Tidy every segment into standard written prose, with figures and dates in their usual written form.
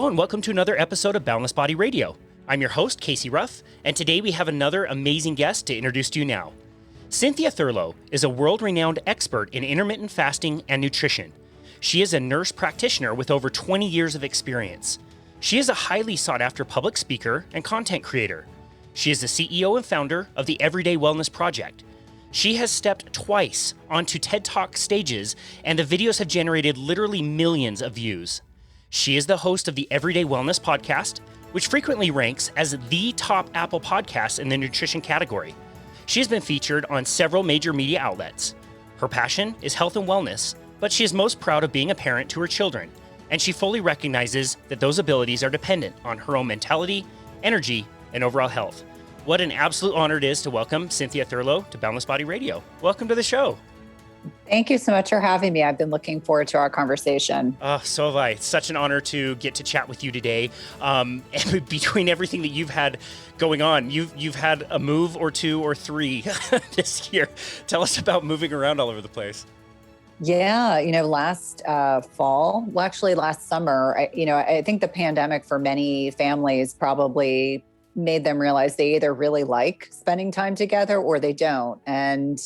Hello and welcome to another episode of Boundless Body Radio. I'm your host, Casey Ruff, and today we have another amazing guest to introduce to you now. Cynthia Thurlow is a world-renowned expert in intermittent fasting and nutrition. She is a nurse practitioner with over 20 years of experience. She is a highly sought-after public speaker and content creator. She is the CEO and founder of the Everyday Wellness Project. She has stepped twice onto TED Talk stages, and the videos have generated literally millions of views. She is the host of the Everyday Wellness Podcast, which frequently ranks as the top Apple podcast in the nutrition category. She has been featured on several major media outlets. Her passion is health and wellness, but she is most proud of being a parent to her children, and she fully recognizes that those abilities are dependent on her own mentality, energy, and overall health. What an absolute honor it is to welcome Cynthia Thurlow to Boundless Body Radio. Welcome to the show. Thank you so much for having me. I've been looking forward to our conversation. So have I. It's such an honor to get to chat with you today. And between everything that you've had going on, you've had a move or two or three this year. Tell us about moving around all over the place. Yeah, last fall, well, actually last summer, I think the pandemic for many families probably made them realize they either really like spending time together or they don't. And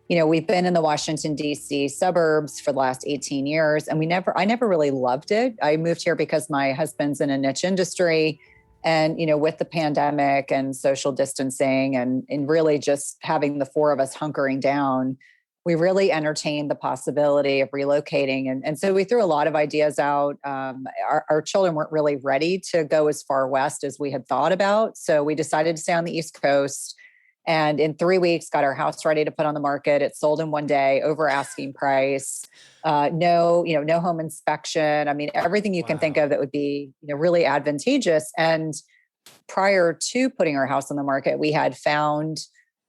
we've been in the Washington, D.C. suburbs for the last 18 years, and I never really loved it. I moved here because my husband's in a niche industry, and, with the pandemic and social distancing and really just having the four of us hunkering down, we really entertained the possibility of relocating. And so we threw a lot of ideas out. Our children weren't really ready to go as far west as we had thought about. So we decided to stay on the East Coast. And in 3 weeks, got our house ready to put on the market. It sold in one day, over asking price. No home inspection. I mean, everything you can think of that would be, really advantageous. And prior to putting our house on the market, we had found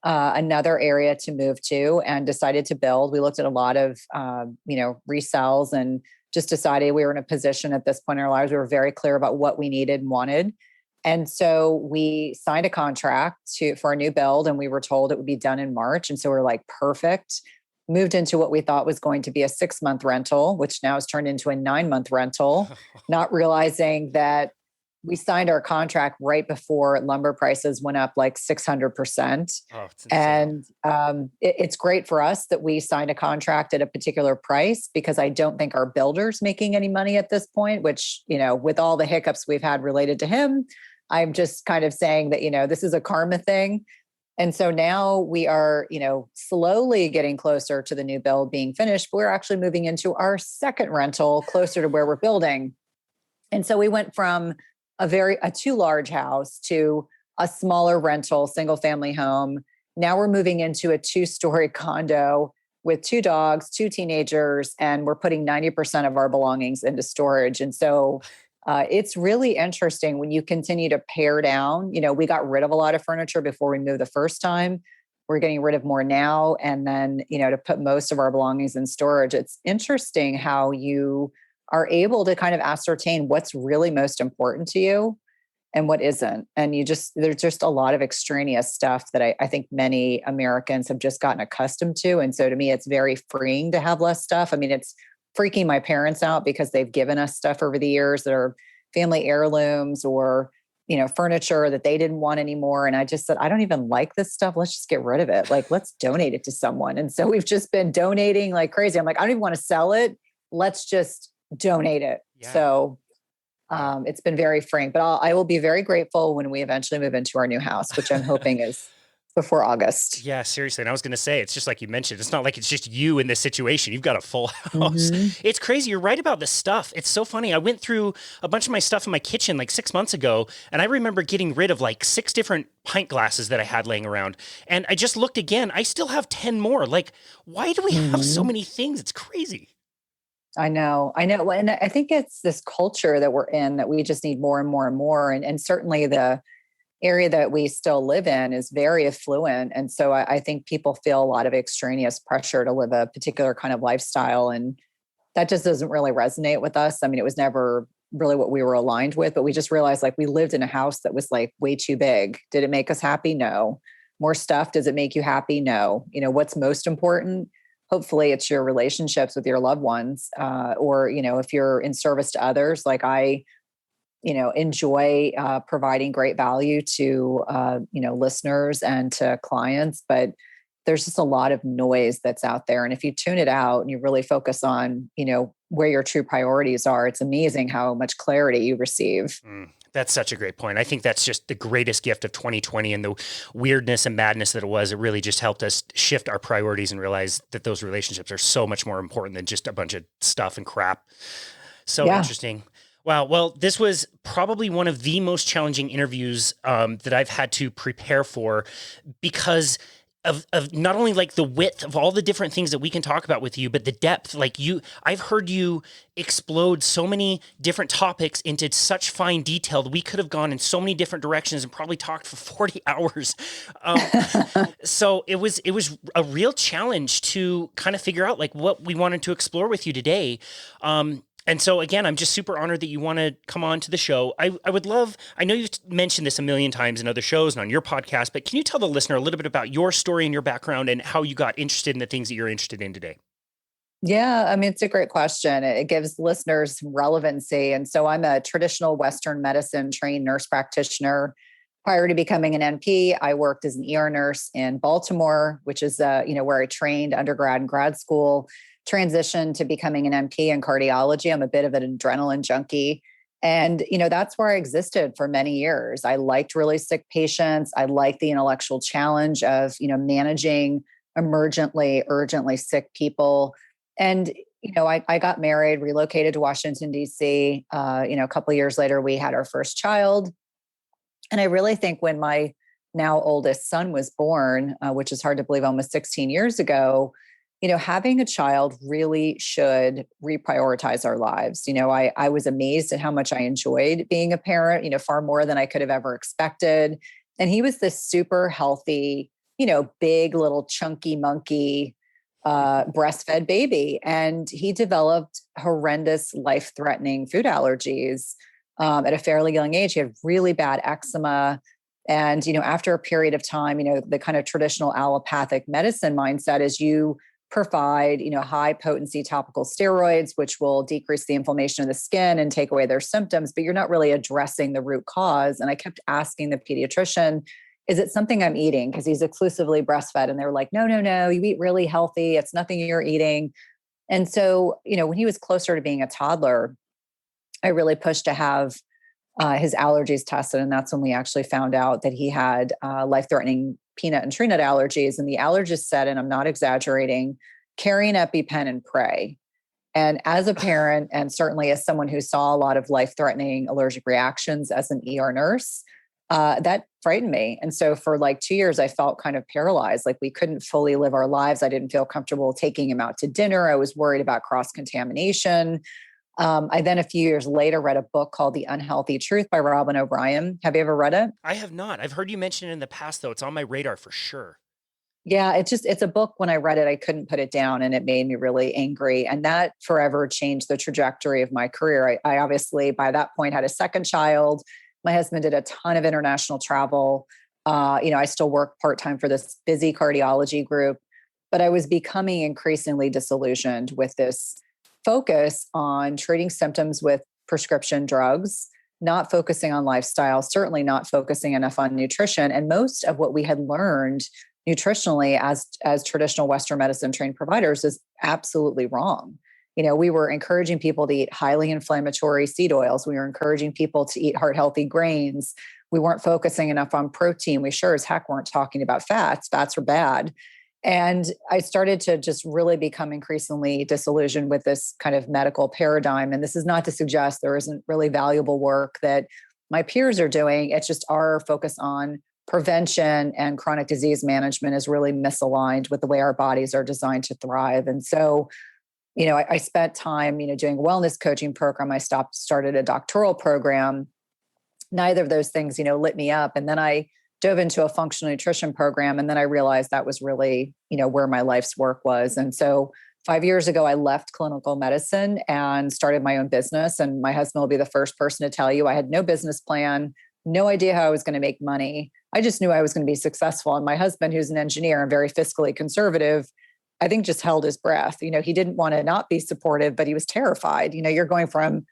another area to move to and decided to build. We looked at a lot of, resells and just decided we were in a position at this point in our lives. We were very clear about what we needed and wanted. And so we signed a contract for a new build, and we were told it would be done in March. And so we're like, perfect. Moved into what we thought was going to be a 6-month rental, which now has turned into a 9-month rental, not realizing that we signed our contract right before lumber prices went up like 600%. And it's great for us that we signed a contract at a particular price, because I don't think our builder's making any money at this point, which, with all the hiccups we've had related to him, I'm just kind of saying that, this is a karma thing. And so now we are, slowly getting closer to the new build being finished, but we're actually moving into our second rental closer to where we're building. And so we went from a too large house to a smaller rental, single family home. Now we're moving into a 2-story condo with 2 dogs, 2 teenagers, and we're putting 90% of our belongings into storage. And so it's really interesting when you continue to pare down. We got rid of a lot of furniture before we moved the first time. We're getting rid of more now. And then, to put most of our belongings in storage, it's interesting how you are able to kind of ascertain what's really most important to you and what isn't. And there's just a lot of extraneous stuff that I think many Americans have just gotten accustomed to. And so to me, it's very freeing to have less stuff. I mean, it's freaking my parents out because they've given us stuff over the years that are family heirlooms or, furniture that they didn't want anymore. And I just said, I don't even like this stuff. Let's just get rid of it. Like, let's donate it to someone. And so we've just been donating like crazy. I'm like, I don't even want to sell it. Let's just donate it. Yeah. So it's been very freeing, but I will be very grateful when we eventually move into our new house, which I'm hoping is before August. Yeah, seriously. And I was going to say, it's just like you mentioned, it's not like it's just you in this situation. You've got a full house. Mm-hmm. It's crazy. You're right about this stuff. It's so funny. I went through a bunch of my stuff in my kitchen like 6 months ago, and I remember getting rid of like 6 different pint glasses that I had laying around. And I just looked again. I still have 10 more. Like, why do we have so many things? It's crazy. I know. And I think it's this culture that we're in that we just need more and more and more. And certainly the area that we still live in is very affluent. And so I think people feel a lot of extraneous pressure to live a particular kind of lifestyle. And that just doesn't really resonate with us. I mean, it was never really what we were aligned with, but we just realized like we lived in a house that was like way too big. Did it make us happy? No. More stuff. Does it make you happy? No. What's most important? Hopefully it's your relationships with your loved ones, or, if you're in service to others. Like I enjoy providing great value to, listeners and to clients, but there's just a lot of noise that's out there. And if you tune it out and you really focus on, where your true priorities are, it's amazing how much clarity you receive. That's such a great point. I think that's just the greatest gift of 2020 and the weirdness and madness that it was. It really just helped us shift our priorities and realize that those relationships are so much more important than just a bunch of stuff and crap. So interesting. Wow. Well, this was probably one of the most challenging interviews that I've had to prepare for because of not only like the width of all the different things that we can talk about with you, but the depth. I've heard you explode so many different topics into such fine detail that we could have gone in so many different directions and probably talked for 40 hours. So it was a real challenge to kind of figure out like what we wanted to explore with you today. And so again, I'm just super honored that you want to come on to the show. I would love, I know you've mentioned this a million times in other shows and on your podcast, but can you tell the listener a little bit about your story and your background and how you got interested in the things that you're interested in today? Yeah, I mean, it's a great question. It gives listeners relevancy. And so I'm a traditional Western medicine trained nurse practitioner. Prior to becoming an NP, I worked as an ER nurse in Baltimore, which is, where I trained undergrad and grad school. Transitioned to becoming an NP in cardiology. I'm a bit of an adrenaline junkie. And, that's where I existed for many years. I liked really sick patients. I liked the intellectual challenge of, managing urgently sick people. And, I got married, relocated to Washington, D.C. A couple of years later, we had our first child. And I really think when my now oldest son was born, which is hard to believe almost 16 years ago, having a child really should reprioritize our lives. I was amazed at how much I enjoyed being a parent, far more than I could have ever expected. And he was this super healthy, big little chunky monkey, breastfed baby. And he developed horrendous life-threatening food allergies at a fairly young age. He had really bad eczema. And, after a period of time, the kind of traditional allopathic medicine mindset is you provide, high potency topical steroids, which will decrease the inflammation of the skin and take away their symptoms, but you're not really addressing the root cause. And I kept asking the pediatrician, is it something I'm eating? Because he's exclusively breastfed. And they were like, no, you eat really healthy. It's nothing you're eating. And so, when he was closer to being a toddler, I really pushed to have his allergies tested. And that's when we actually found out that he had life-threatening peanut and tree nut allergies. And the allergist said, and I'm not exaggerating, carry an EpiPen and pray. And as a parent, and certainly as someone who saw a lot of life-threatening allergic reactions as an ER nurse, that frightened me. And so for like 2 years, I felt kind of paralyzed. Like we couldn't fully live our lives. I didn't feel comfortable taking him out to dinner. I was worried about cross-contamination. I then a few years later read a book called The Unhealthy Truth by Robin O'Brien. Have you ever read it? I have not. I've heard you mention it in the past, though. It's on my radar for sure. Yeah, it's a book. When I read it, I couldn't put it down and it made me really angry. And that forever changed the trajectory of my career. I obviously, by that point, had a second child. My husband did a ton of international travel. I still work part-time for this busy cardiology group, but I was becoming increasingly disillusioned with this focus on treating symptoms with prescription drugs, not focusing on lifestyle, certainly not focusing enough on nutrition. And most of what we had learned nutritionally as traditional Western medicine trained providers is absolutely wrong. We were encouraging people to eat highly inflammatory seed oils. We were encouraging people to eat heart healthy grains. We weren't focusing enough on protein. We sure as heck weren't talking about fats. Fats are bad. And I started to just really become increasingly disillusioned with this kind of medical paradigm. And this is not to suggest there isn't really valuable work that my peers are doing. It's just our focus on prevention and chronic disease management is really misaligned with the way our bodies are designed to thrive. And so, I spent time, doing a wellness coaching program. I started a doctoral program. Neither of those things, lit me up. And then I dove into a functional nutrition program. And then I realized that was really, where my life's work was. And so 5 years ago, I left clinical medicine and started my own business. And my husband will be the first person to tell you I had no business plan, no idea how I was going to make money. I just knew I was going to be successful. And my husband, who's an engineer and very fiscally conservative, I think just held his breath. He didn't want to not be supportive, but he was terrified. You're going from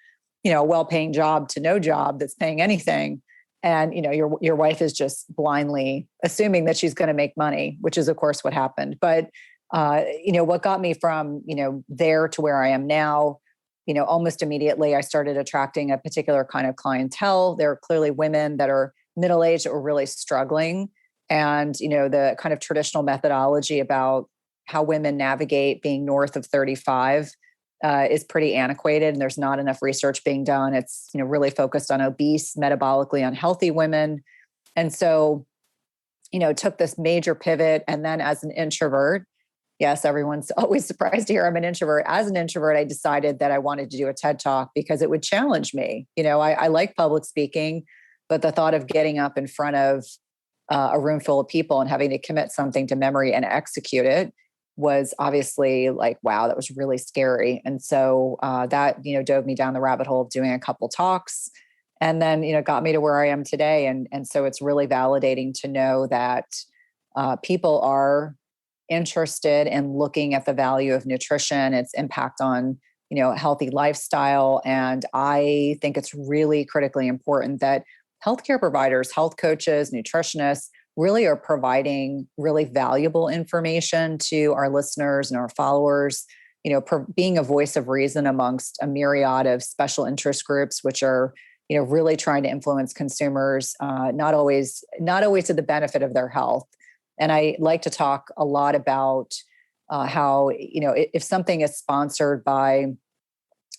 a well-paying job to no job that's paying anything. And, your wife is just blindly assuming that she's going to make money, which is of course what happened. But, what got me from, there to where I am now, almost immediately I started attracting a particular kind of clientele. There are clearly women that are middle-aged that were really struggling. And, the kind of traditional methodology about how women navigate being north of 35 is pretty antiquated, and there's not enough research being done. It's, really focused on obese, metabolically unhealthy women. And so, took this major pivot. And then as an introvert, yes, everyone's always surprised to hear I'm an introvert. As an introvert, I decided that I wanted to do a TED Talk because it would challenge me. I like public speaking, but the thought of getting up in front of a room full of people and having to commit something to memory and execute it was obviously like, wow, that was really scary. And so that, dove me down the rabbit hole of doing a couple talks, and then, got me to where I am today. And so it's really validating to know that people are interested in looking at the value of nutrition, its impact on, a healthy lifestyle. And I think it's really critically important that healthcare providers, health coaches, nutritionists really are providing really valuable information to our listeners and our followers, being a voice of reason amongst a myriad of special interest groups, which are, really trying to influence consumers, not always to the benefit of their health. And I like to talk a lot about how, if something is sponsored by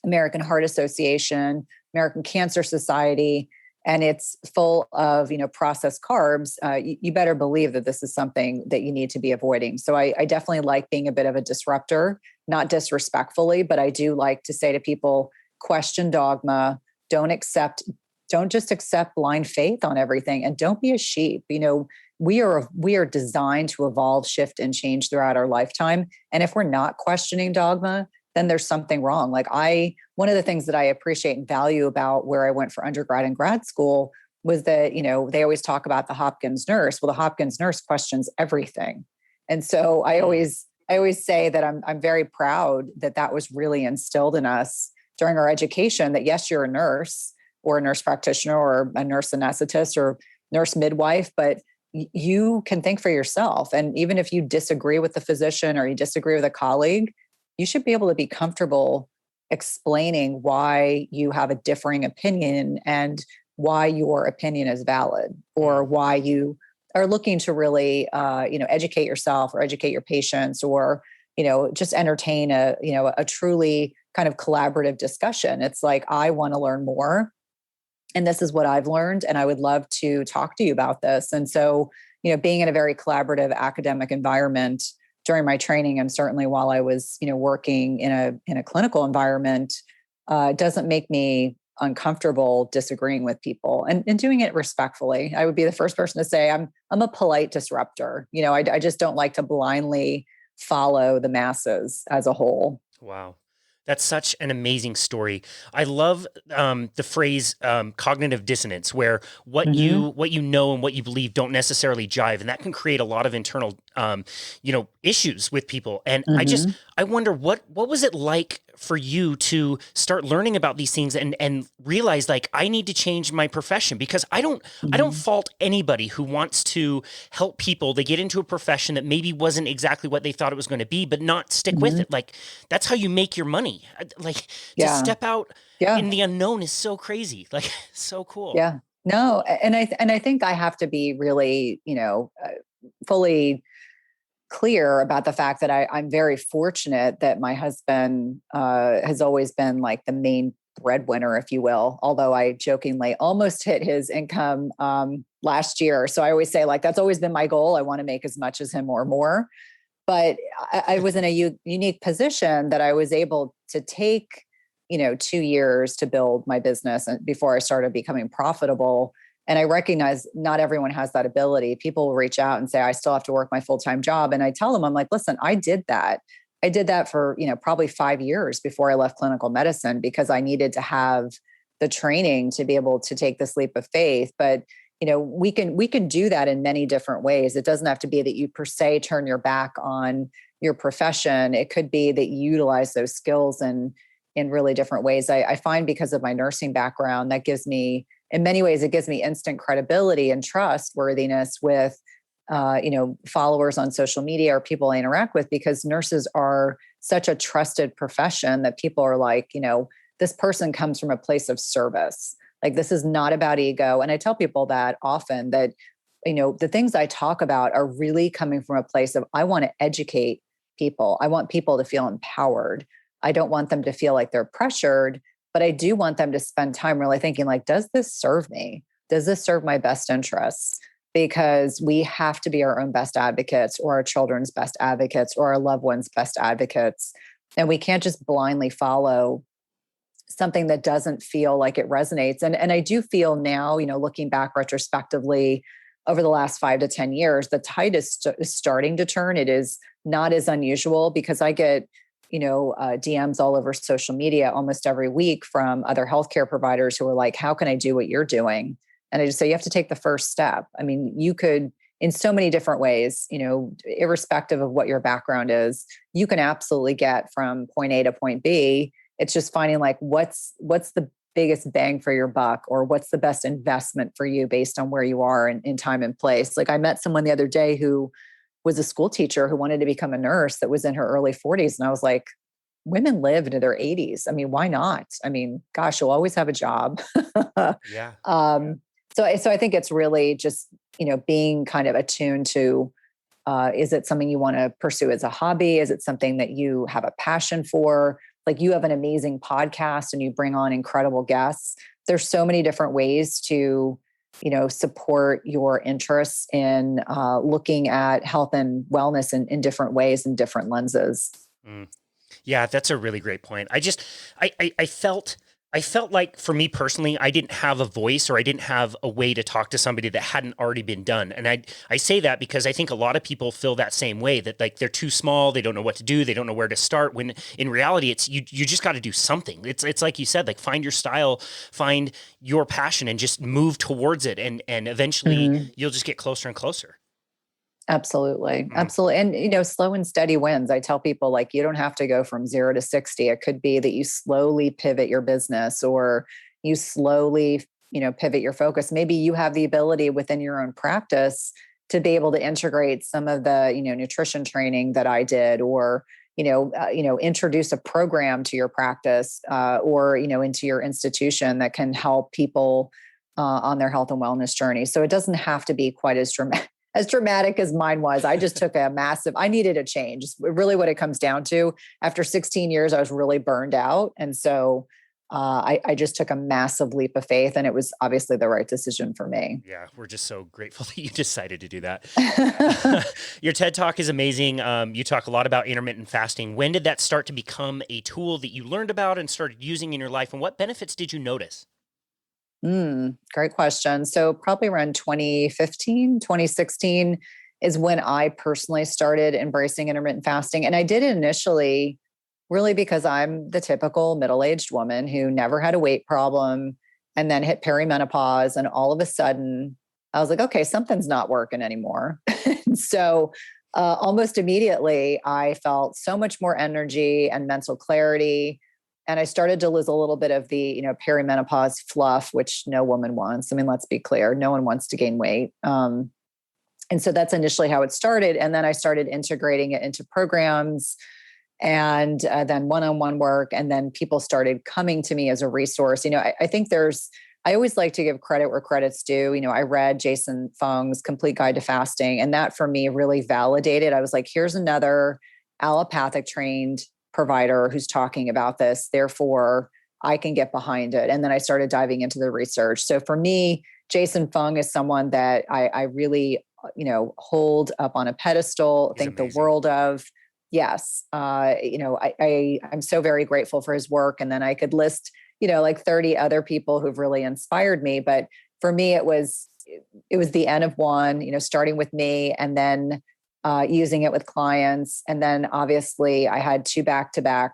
American Heart Association, American Cancer Society, and it's full of, processed carbs, you better believe that this is something that you need to be avoiding. So I definitely like being a bit of a disruptor, not disrespectfully, but I do like to say to people, question dogma, don't just accept blind faith on everything, and don't be a sheep. We are designed to evolve, shift, and change throughout our lifetime. And if we're not questioning dogma, then there's something wrong. One of the things that I appreciate and value about where I went for undergrad and grad school was that, they always talk about the Hopkins nurse. Well, the Hopkins nurse questions everything. And so I always say that I'm very proud that that was really instilled in us during our education, that yes, you're a nurse or a nurse practitioner or a nurse anesthetist or nurse midwife, but you can think for yourself. And even if you disagree with the physician or you disagree with a colleague, you should be able to be comfortable explaining why you have a differing opinion and why your opinion is valid, or why you are looking to really, educate yourself or educate your patients, or, just entertain a truly kind of collaborative discussion. It's like, I want to learn more, and this is what I've learned, and I would love to talk to you about this. And so, being in a very collaborative academic environment during my training, and certainly while I was, working in a clinical environment, doesn't make me uncomfortable disagreeing with people, and doing it respectfully. I would be the first person to say I'm a polite disruptor. I just don't like to blindly follow the masses as a whole. Wow. That's such an amazing story. I love the phrase cognitive dissonance, where what you know and what you believe don't necessarily jive, and that can create a lot of internal issues with people. And I wonder what was it like for you to start learning about these things and realize, like, I need to change my profession? Because I don't fault anybody who wants to help people. They get into a profession that maybe wasn't exactly what they thought it was going to be, but not stick with it. Like, that's how you make your money. Like, to step out in the unknown is so crazy. Like, so cool. Yeah. No. And I think I have to be really, fully clear about the fact that I'm very fortunate that my husband has always been like the main breadwinner, if you will, although I jokingly almost hit his income last year. So I always say, like, that's always been my goal. I want to make as much as him or more. But I was in a unique position that I was able to take, 2 years to build my business before I started becoming profitable. And I recognize not everyone has that ability. People will reach out and say, I still have to work my full-time job. And I tell them, I'm like, listen, I did that. I did that for, probably 5 years before I left clinical medicine, because I needed to have the training to be able to take this leap of faith. But we can do that in many different ways. It doesn't have to be that you per se turn your back on your profession. It could be that you utilize those skills and in really different ways. I find because of my nursing background, that gives me, in many ways, it gives me instant credibility and trustworthiness with, followers on social media or people I interact with, because nurses are such a trusted profession that people are like, this person comes from a place of service. Like, this is not about ego. And I tell people that often, that, the things I talk about are really coming from a place of, I want to educate people. I want people to feel empowered. I don't want them to feel like they're pressured, but I do want them to spend time really thinking, like, does this serve me? Does this serve my best interests? Because we have to be our own best advocates, or our children's best advocates, or our loved ones' best advocates. And we can't just blindly follow something that doesn't feel like it resonates. And I do feel now, looking back retrospectively over the last 5 to 10 years, the tide is starting to turn. It is not as unusual, because I get, DMs all over social media almost every week from other healthcare providers who are like, how can I do what you're doing? And I just say, you have to take the first step. I mean, you could, in so many different ways, irrespective of what your background is, you can absolutely get from point A to point B. It's just finding, like, what's the biggest bang for your buck, or what's the best investment for you based on where you are in time and place. Like, I met someone the other day who was a school teacher who wanted to become a nurse, that was in her early 40s. And I was like, women live into their 80s. I mean, why not? I mean, gosh, you'll always have a job. Yeah. So I think it's really just, being kind of attuned to, is it something you want to pursue as a hobby? Is it something that you have a passion for? Like, you have an amazing podcast and you bring on incredible guests. There's so many different ways to, support your interests in looking at health and wellness in different ways and different lenses. Mm. Yeah, that's a really great point. I felt like, for me personally, I didn't have a voice, or I didn't have a way to talk to somebody that hadn't already been done. And I say that because I think a lot of people feel that same way, that, like, they're too small, they don't know what to do, they don't know where to start, when in reality, it's you just got to do something. It's like you said, like, find your style, find your passion, and just move towards it, and eventually you'll just get closer and closer. Absolutely. Absolutely. And, slow and steady wins. I tell people, like, you don't have to go from 0 to 60. It could be that you slowly pivot your business, or you slowly, pivot your focus. Maybe you have the ability within your own practice to be able to integrate some of the, nutrition training that I did, or, introduce a program to your practice, or, into your institution that can help people on their health and wellness journey. So it doesn't have to be quite as dramatic as mine was. I just took I needed a change. Really what it comes down to. After 16 years, I was really burned out. And so I just took a massive leap of faith, and it was obviously the right decision for me. Yeah, we're just so grateful that you decided to do that. Your TED Talk is amazing. You talk a lot about intermittent fasting. When did that start to become a tool that you learned about and started using in your life? And what benefits did you notice? Great question. So probably around 2015, 2016 is when I personally started embracing intermittent fasting. And I did it initially really because I'm the typical middle-aged woman who never had a weight problem and then hit perimenopause. And all of a sudden I was like, okay, something's not working anymore. And so almost immediately I felt so much more energy and mental clarity. And I started to lose a little bit of the, perimenopause fluff, which no woman wants. I mean, let's be clear. No one wants to gain weight. And so that's initially how it started. And then I started integrating it into programs, and then one-on-one work. And then people started coming to me as a resource. I think I always like to give credit where credit's due. I read Jason Fung's Complete Guide to Fasting, and that for me really validated. I was like, here's another allopathic trained provider who's talking about this. Therefore, I can get behind it. And then I started diving into the research. So for me, Jason Fung is someone that I really, hold up on a pedestal, He's think amazing. the world of. Yes. I'm so very grateful for his work. And then I could list, like 30 other people who've really inspired me. But for me, it was the N of one, starting with me, and then using it with clients. And then obviously I had 2 back-to-back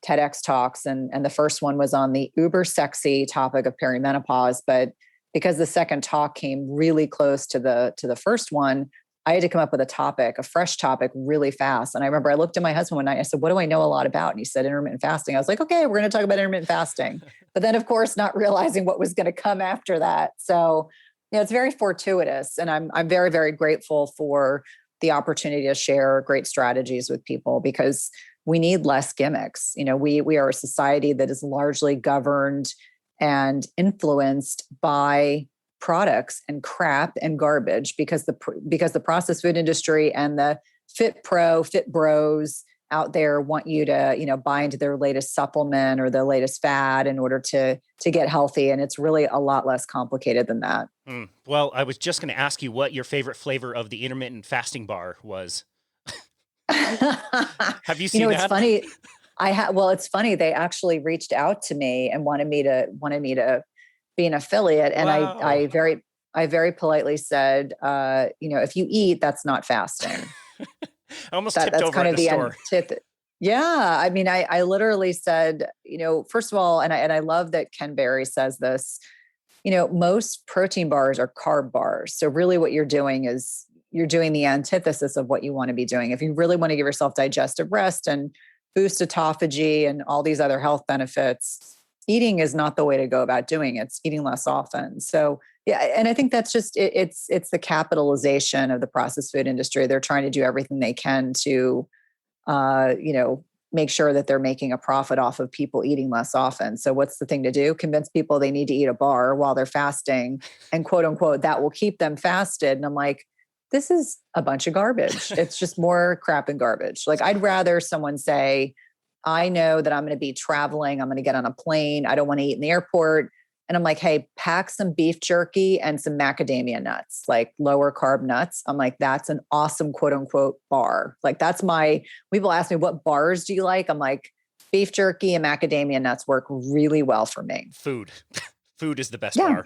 TEDx talks. And the first one was on the uber sexy topic of perimenopause. But because the second talk came really close to the first one, I had to come up with a fresh topic really fast. And I remember I looked at my husband one night, I said, what do I know a lot about? And he said, intermittent fasting. I was like, okay, we're going to talk about intermittent fasting. But then of course, not realizing what was going to come after that. So, it's very fortuitous. And I'm very, very grateful for the opportunity to share great strategies with people, because we need less gimmicks. We are a society that is largely governed and influenced by products and crap and garbage, because the processed food industry and the fit bros out there want you to, buy into their latest supplement or the latest fad in order to get healthy. And it's really a lot less complicated than that. Well, I was just going to ask you what your favorite flavor of the intermittent fasting bar was. Have you seen that? It's funny. Well, it's funny. They actually reached out to me and wanted me to be an affiliate. And wow. I very politely said, if you eat, that's not fasting. I almost tipped over at the store. Yeah. I mean, I literally said, first of all, and I love that Ken Berry says this, most protein bars are carb bars. So really what you're doing is you're doing the antithesis of what you want to be doing. If you really want to give yourself digestive rest and boost autophagy and all these other health benefits, eating is not the way to go about doing it. It's eating less often. So yeah, and I think that's just, it's the capitalization of the processed food industry. They're trying to do everything they can to, make sure that they're making a profit off of people eating less often. So what's the thing to do? Convince people they need to eat a bar while they're fasting, and quote unquote, that will keep them fasted. And I'm like, this is a bunch of garbage. It's just more crap and garbage. Like, I'd rather someone say, I know that I'm going to be traveling. I'm going to get on a plane. I don't want to eat in the airport. And I'm like, hey, pack some beef jerky and some macadamia nuts, like lower carb nuts. I'm like, that's an awesome quote unquote bar. Like, people ask me, what bars do you like? I'm like, beef jerky and macadamia nuts work really well for me. Food is the best bar.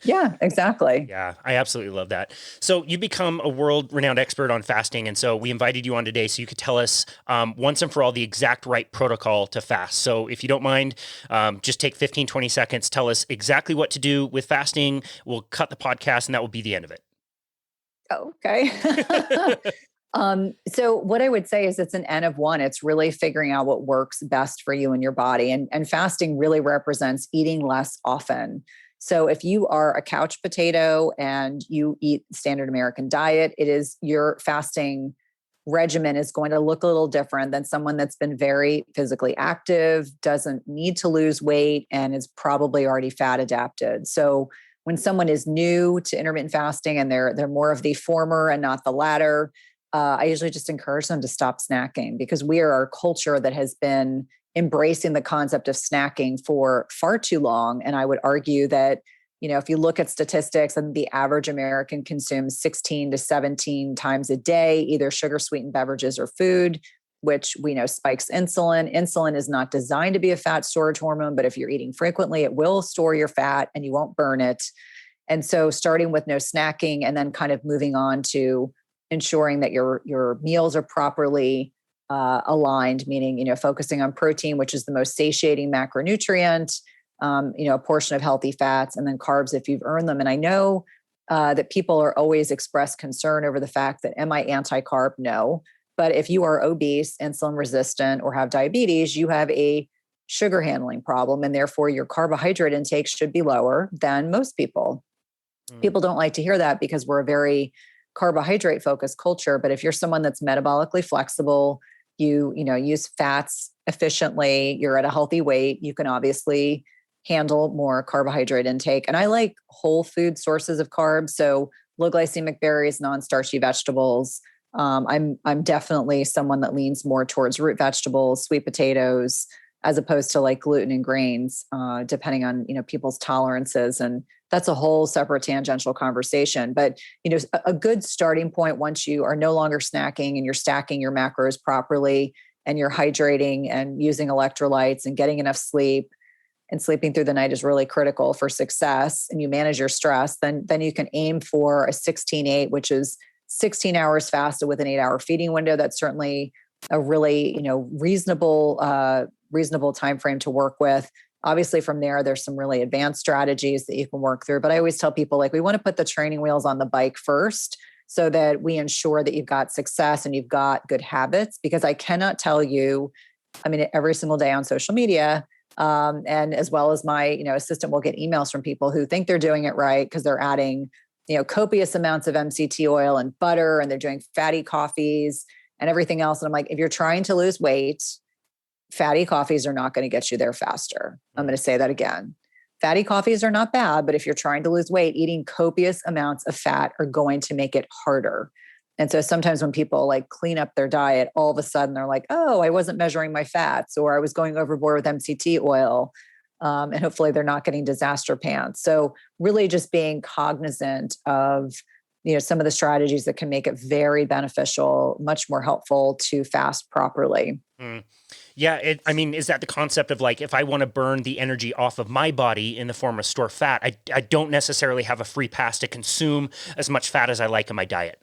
Yeah, exactly. Yeah, I absolutely love that. So you become a world-renowned expert on fasting. And so we invited you on today so you could tell us once and for all the exact right protocol to fast. So if you don't mind, just take 15, 20 seconds, tell us exactly what to do with fasting. We'll cut the podcast and that will be the end of it. Okay. So what I would say is it's an N of one. It's really figuring out what works best for you and your body. And fasting really represents eating less often. So if you are a couch potato and you eat standard American diet, your fasting regimen is going to look a little different than someone that's been very physically active, doesn't need to lose weight, and is probably already fat adapted. So when someone is new to intermittent fasting and they're more of the former and not the latter, I usually just encourage them to stop snacking, because we are a culture that has been embracing the concept of snacking for far too long. And I would argue that, if you look at statistics, and the average American consumes 16 to 17 times a day, either sugar sweetened beverages or food, which we know spikes insulin. Insulin is not designed to be a fat storage hormone, but if you're eating frequently, it will store your fat and you won't burn it. And so starting with no snacking and then kind of moving on to ensuring that your meals are properly aligned, meaning, focusing on protein, which is the most satiating macronutrient, a portion of healthy fats, and then carbs if you've earned them. And I know that people are always express concern over the fact that, am I anti-carb? No. But if you are obese, insulin resistant, or have diabetes, you have a sugar handling problem, and therefore your carbohydrate intake should be lower than most people. People don't like to hear that because we're a very carbohydrate focused culture. But if you're someone that's metabolically flexible, you use fats efficiently, you're at a healthy weight, you can obviously handle more carbohydrate intake. And I like whole food sources of carbs. So low glycemic berries, non-starchy vegetables. I'm definitely someone that leans more towards root vegetables, sweet potatoes, as opposed to like gluten and grains, depending on, people's tolerances. And that's a whole separate tangential conversation. But, a good starting point, once you are no longer snacking and you're stacking your macros properly and you're hydrating and using electrolytes and getting enough sleep, and sleeping through the night is really critical for success, and you manage your stress, then you can aim for a 16-8, which is 16 hours fasted with an 8-hour feeding window. That's certainly a really, reasonable time frame to work with. Obviously, from there's some really advanced strategies that you can work through. But I always tell people, we want to put the training wheels on the bike first, so that we ensure that you've got success and you've got good habits. Because I cannot tell you, I mean, every single day on social media, and as well as my, assistant will get emails from people who think they're doing it right because they're adding, copious amounts of MCT oil and butter, and they're doing fatty coffees and everything else. And I'm like, if you're trying to lose weight, fatty coffees are not going to get you there faster. I'm going to say that again. Fatty coffees are not bad, but if you're trying to lose weight, eating copious amounts of fat are going to make it harder. And so sometimes when people like clean up their diet, all of a sudden they're like, oh, I wasn't measuring my fats, or I was going overboard with MCT oil. And hopefully they're not getting disaster pants. So really just being cognizant of, some of the strategies that can make it very beneficial, much more helpful to fast properly. Yeah. Is that the concept of like, if I want to burn the energy off of my body in the form of stored fat, I don't necessarily have a free pass to consume as much fat as I like in my diet?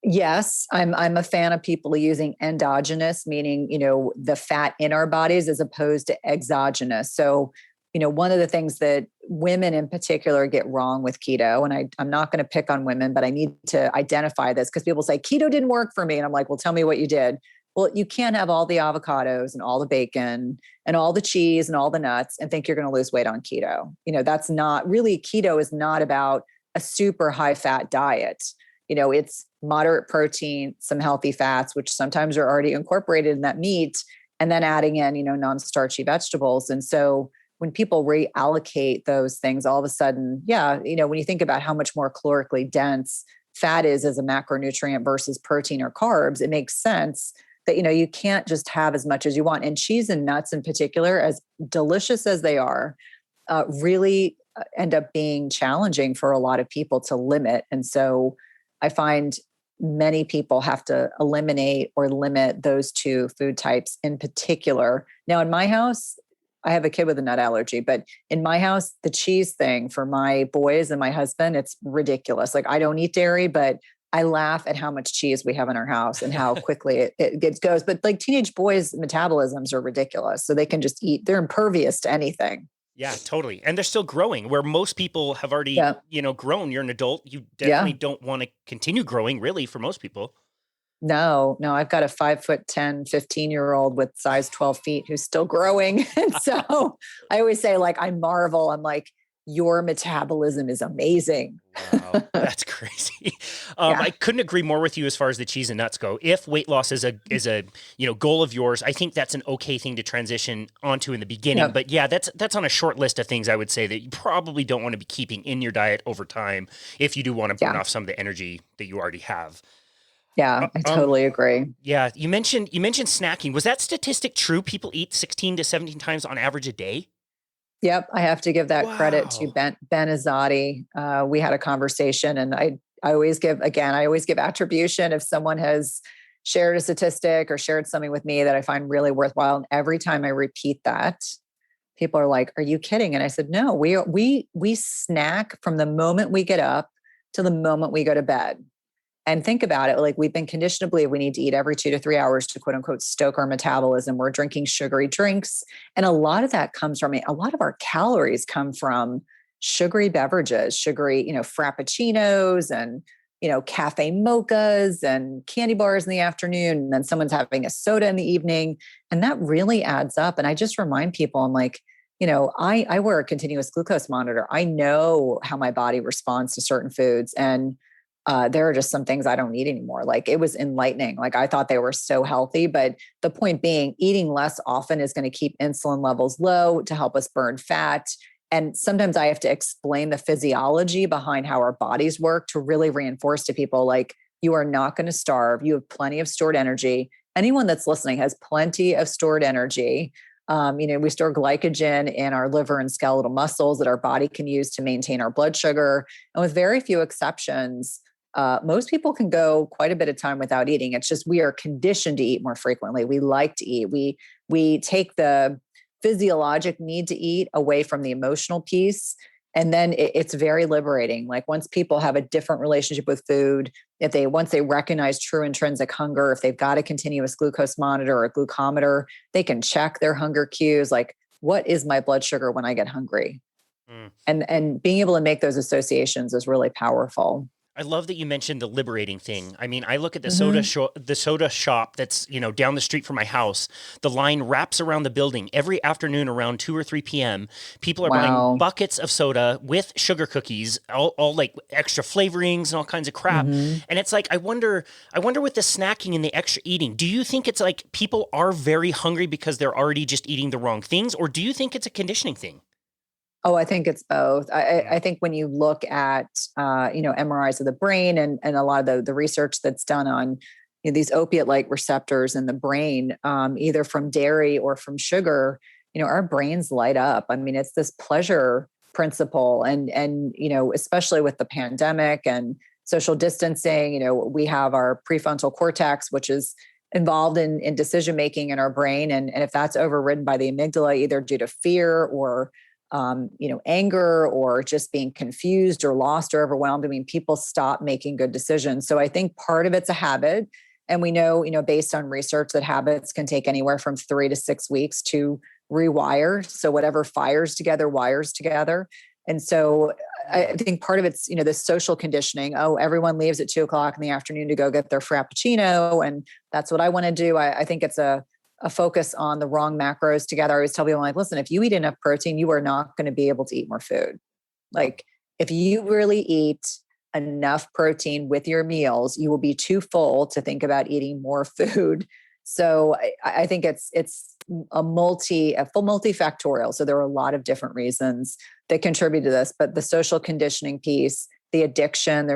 Yes, I'm a fan of people using endogenous, meaning, the fat in our bodies as opposed to exogenous. So, one of the things that women in particular get wrong with keto, and I'm not going to pick on women, but I need to identify this because people say keto didn't work for me. And I'm like, well, tell me what you did. Well, you can't have all the avocados and all the bacon and all the cheese and all the nuts and think you're going to lose weight on keto. That's not really, keto is not about a super high fat diet. It's moderate protein, some healthy fats, which sometimes are already incorporated in that meat, and then adding in, non-starchy vegetables. And so when people reallocate those things, all of a sudden, when you think about how much more calorically dense fat is as a macronutrient versus protein or carbs, it makes sense that, you can't just have as much as you want. And cheese and nuts in particular, as delicious as they are, really end up being challenging for a lot of people to limit. And so I find many people have to eliminate or limit those two food types in particular. Now, in my house, I have a kid with a nut allergy, but in my house, the cheese thing for my boys and my husband, it's ridiculous. Like, I don't eat dairy, but I laugh at how much cheese we have in our house and how quickly it goes. But like, teenage boys' metabolisms are ridiculous. So they can just eat, they're impervious to anything. Yeah, totally. And they're still growing, where most people have already, grown. You're an adult. You definitely don't want to continue growing, really, for most people. No, I've got a 5'10", 15-year-old with size 12 feet who's still growing. And so I always say, like, I marvel. I'm like, your metabolism is amazing. Wow, that's crazy. I couldn't agree more with you as far as the cheese and nuts go. If weight loss is a goal of yours, I think that's an okay thing to transition onto in the beginning. Yep. But yeah, that's on a short list of things I would say that you probably don't want to be keeping in your diet over time if you do want to burn off some of the energy that you already have. Yeah, I totally agree. Yeah, you mentioned snacking. Was that statistic true? People eat 16 to 17 times on average a day? Yep, I have to give that credit to Ben Azadi. We had a conversation, and I always give attribution if someone has shared a statistic or shared something with me that I find really worthwhile. And every time I repeat that, people are like, "Are you kidding?" And I said, "No, we snack from the moment we get up to the moment we go to bed." And think about it, like, we've been conditioned to believe we need to eat every 2 to 3 hours to quote unquote stoke our metabolism. We're drinking sugary drinks. And a lot of that comes from, a lot of our calories come from sugary beverages, sugary, frappuccinos and, cafe mochas and candy bars in the afternoon. And then someone's having a soda in the evening. And that really adds up. And I just remind people, I'm like, I wear a continuous glucose monitor. I know how my body responds to certain foods. And there are just some things I don't eat anymore. Like, it was enlightening. Like, I thought they were so healthy, but the point being, eating less often is going to keep insulin levels low to help us burn fat. And sometimes I have to explain the physiology behind how our bodies work to really reinforce to people, like, you are not going to starve. You have plenty of stored energy. Anyone that's listening has plenty of stored energy. We store glycogen in our liver and skeletal muscles that our body can use to maintain our blood sugar. And with very few exceptions, most people can go quite a bit of time without eating. It's just, we are conditioned to eat more frequently. We like to eat. We take the physiologic need to eat away from the emotional piece. And then it's very liberating. Like, once people have a different relationship with food, once they recognize true intrinsic hunger, if they've got a continuous glucose monitor or a glucometer, they can check their hunger cues. Like, what is my blood sugar when I get hungry? And being able to make those associations is really powerful. I love that you mentioned the liberating thing. I mean, I look at the Hmm. the soda shop that's, down the street from my house. The line wraps around the building every afternoon around 2 or 3 p.m. People are buying Wow. buckets of soda with sugar cookies, all like extra flavorings and all kinds of crap. Hmm. And it's like, I wonder with the snacking and the extra eating, do you think it's like people are very hungry because they're already just eating the wrong things? Or do you think it's a conditioning thing? Oh, I think it's both. I Mm. think when you look at MRIs of the brain and a lot of the research that's done on these opiate-like receptors in the brain, either from dairy or from sugar, our brains light up. I mean, it's this pleasure principle, and especially with the pandemic and social distancing, we have our prefrontal cortex, which is involved in decision making in our brain, and if that's overridden by the amygdala, either due to fear or anger or just being confused or lost or overwhelmed. I mean, people stop making good decisions. So I think part of it's a habit. And we know, based on research that habits can take anywhere from 3 to 6 weeks to rewire. So whatever fires together, wires together. And so I think part of it's, this social conditioning. Oh, everyone leaves at 2 o'clock in the afternoon to go get their Frappuccino. And that's what I want to do. I think it's a focus on the wrong macros together. I always tell people, I'm like, listen, if you eat enough protein, you are not going to be able to eat more food. Like, if you really eat enough protein with your meals, you will be too full to think about eating more food. So I think it's a full multifactorial. So there are a lot of different reasons that contribute to this, but the social conditioning piece, the addiction,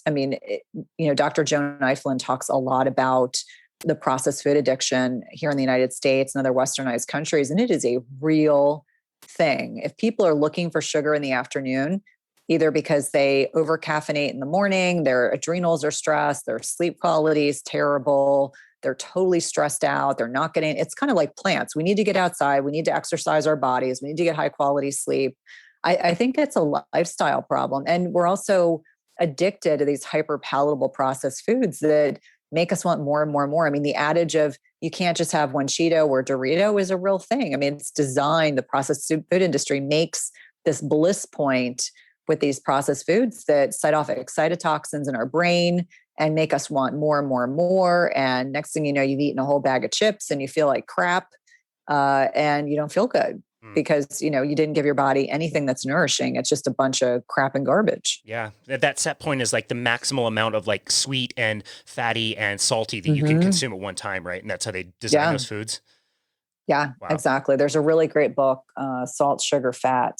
I mean, Dr. Joan Eiflin talks a lot about the processed food addiction here in the United States and other westernized countries. And it is a real thing. If people are looking for sugar in the afternoon, either because they over caffeinate in the morning, their adrenals are stressed, their sleep quality is terrible, they're totally stressed out, they're not getting, it's kind of like plants. We need to get outside, we need to exercise our bodies, we need to get high quality sleep. I think it's a lifestyle problem. And we're also addicted to these hyper palatable processed foods that make us want more and more and more. I mean, the adage of you can't just have one Cheeto or Dorito is a real thing. I mean, it's designed, the processed food industry makes this bliss point with these processed foods that set off excitotoxins in our brain and make us want more and more and more. And next thing you know, you've eaten a whole bag of chips and you feel like crap, and you don't feel good because you didn't give your body anything that's nourishing. It's just a bunch of crap and garbage. Yeah, that set point is like the maximal amount of like sweet and fatty and salty that you can Hmm. consume at one time, right? And that's how they design Yeah. those foods. Yeah, Wow. exactly. There's a really great book, Salt, Sugar, Fat,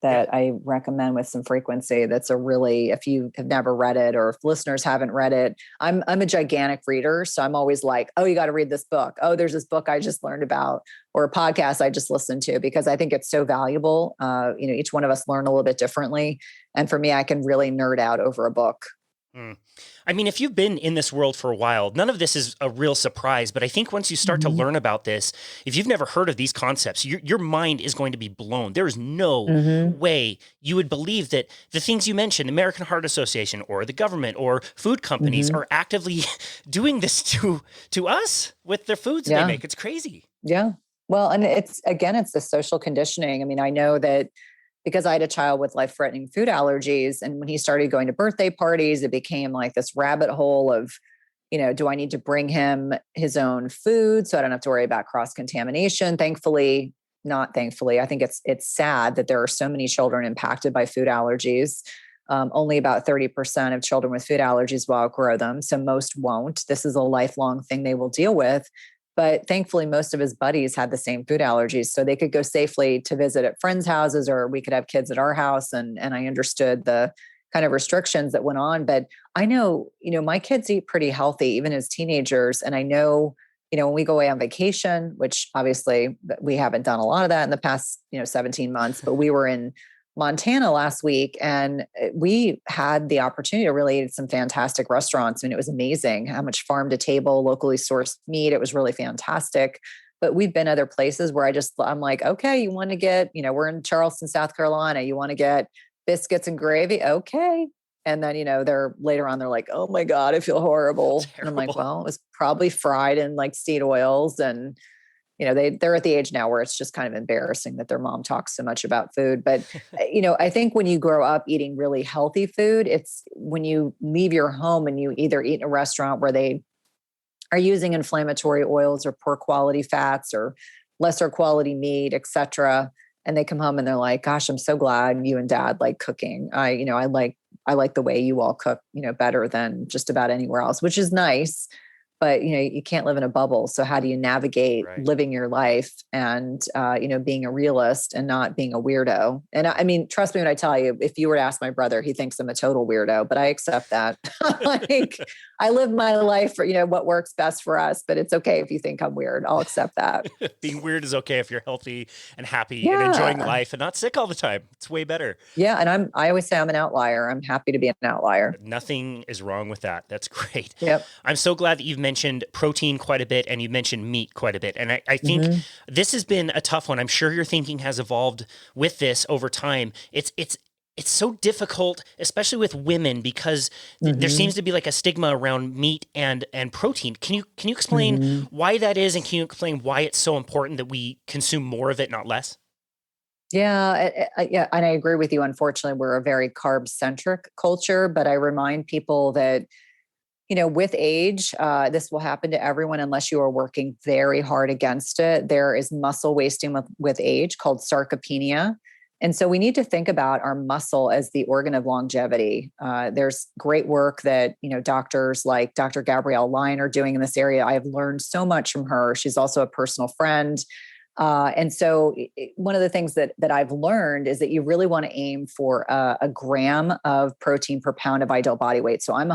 Yeah. that I recommend with some frequency. That's a really, if you have never read it or if listeners haven't read it, I'm a gigantic reader. So I'm always like, oh, you got to read this book. Oh, there's this book I just learned about or a podcast I just listened to, because I think it's so valuable. Each one of us learn a little bit differently. And for me, I can really nerd out over a book. Mm. I mean, if you've been in this world for a while, none of this is a real surprise. But I think once you start to Hmm. learn about this, if you've never heard of these concepts, your mind is going to be blown. There is no Hmm. way you would believe that the things you mentioned, American Heart Association or the government or food companies, Hmm. are actively doing this to us with their foods that they Yeah. make. It's crazy. Yeah. Well, and it's the social conditioning. I mean, I know that because I had a child with life threatening food allergies. And when he started going to birthday parties, it became like this rabbit hole of, do I need to bring him his own food so I don't have to worry about cross contamination? Thankfully, not thankfully, I think it's sad that there are so many children impacted by food allergies. Only about 30% of children with food allergies will outgrow them. So most won't. This is a lifelong thing they will deal with. But thankfully, most of his buddies had the same food allergies. So they could go safely to visit at friends' houses, or we could have kids at our house. And I understood the kind of restrictions that went on. But I know, my kids eat pretty healthy, even as teenagers. And I know, when we go away on vacation, which obviously we haven't done a lot of that in the past, 17 months, but we were in Montana last week and we had the opportunity to really eat at some fantastic restaurants. I mean, it was amazing how much farm to table, locally sourced meat. It was really fantastic. But we've been other places where I'm like, okay, you want to get, we're in Charleston, South Carolina. You want to get biscuits and gravy? Okay. And then, they're later on, they're like, oh my God, I feel horrible. And I'm like, Terrible. well, it was probably fried in like seed oils and they're at the age now where it's just kind of embarrassing that their mom talks so much about food. But, I think when you grow up eating really healthy food, it's when you leave your home and you either eat in a restaurant where they are using inflammatory oils or poor quality fats or lesser quality meat, et cetera. And they come home and they're like, gosh, I'm so glad you and dad like cooking. I like the way you all cook, better than just about anywhere else, which is nice. But, you can't live in a bubble. So how do you navigate living your life and, being a realist and not being a weirdo? And I mean, trust me when I tell you, if you were to ask my brother, he thinks I'm a total weirdo, but I accept that. Like, I live my life for, what works best for us, but it's okay if you think I'm weird. I'll accept that. Being weird is okay if you're healthy and happy and enjoying life and not sick all the time. It's way better. Yeah. And I always say I'm an outlier. I'm happy to be an outlier. Nothing is wrong with that. That's great. Yep. I'm so glad that you've mentioned protein quite a bit and you mentioned meat quite a bit. And I think this has been a tough one. I'm sure your thinking has evolved with this over time. It's so difficult, especially with women, because there seems to be like a stigma around meat and protein. Can you explain why that is, and can you explain why it's so important that we consume more of it, not less? Yeah, yeah, and I agree with you. Unfortunately, we're a very carb-centric culture, but I remind people that with age, this will happen to everyone unless you are working very hard against it. There is muscle wasting with age called sarcopenia. And so we need to think about our muscle as the organ of longevity. There's great work that, doctors like Dr. Gabrielle Lyon are doing in this area. I have learned so much from her. She's also a personal friend. And so one of the things that I've learned is that you really want to aim for a gram of protein per pound of ideal body weight. So I'm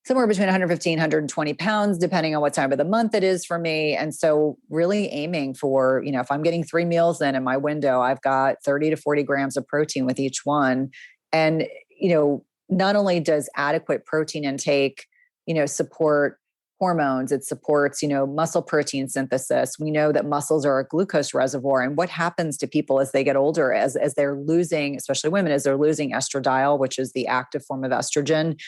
somewhere between 115, 120 pounds, depending on what time of the month it is for me. And so really aiming for, if I'm getting 3 meals in my window, I've got 30 to 40 grams of protein with each one. And, not only does adequate protein intake, support hormones, it supports, muscle protein synthesis. We know that muscles are a glucose reservoir. And what happens to people as they get older, as they're losing, especially women, as they're losing estradiol, which is the active form of estrogen,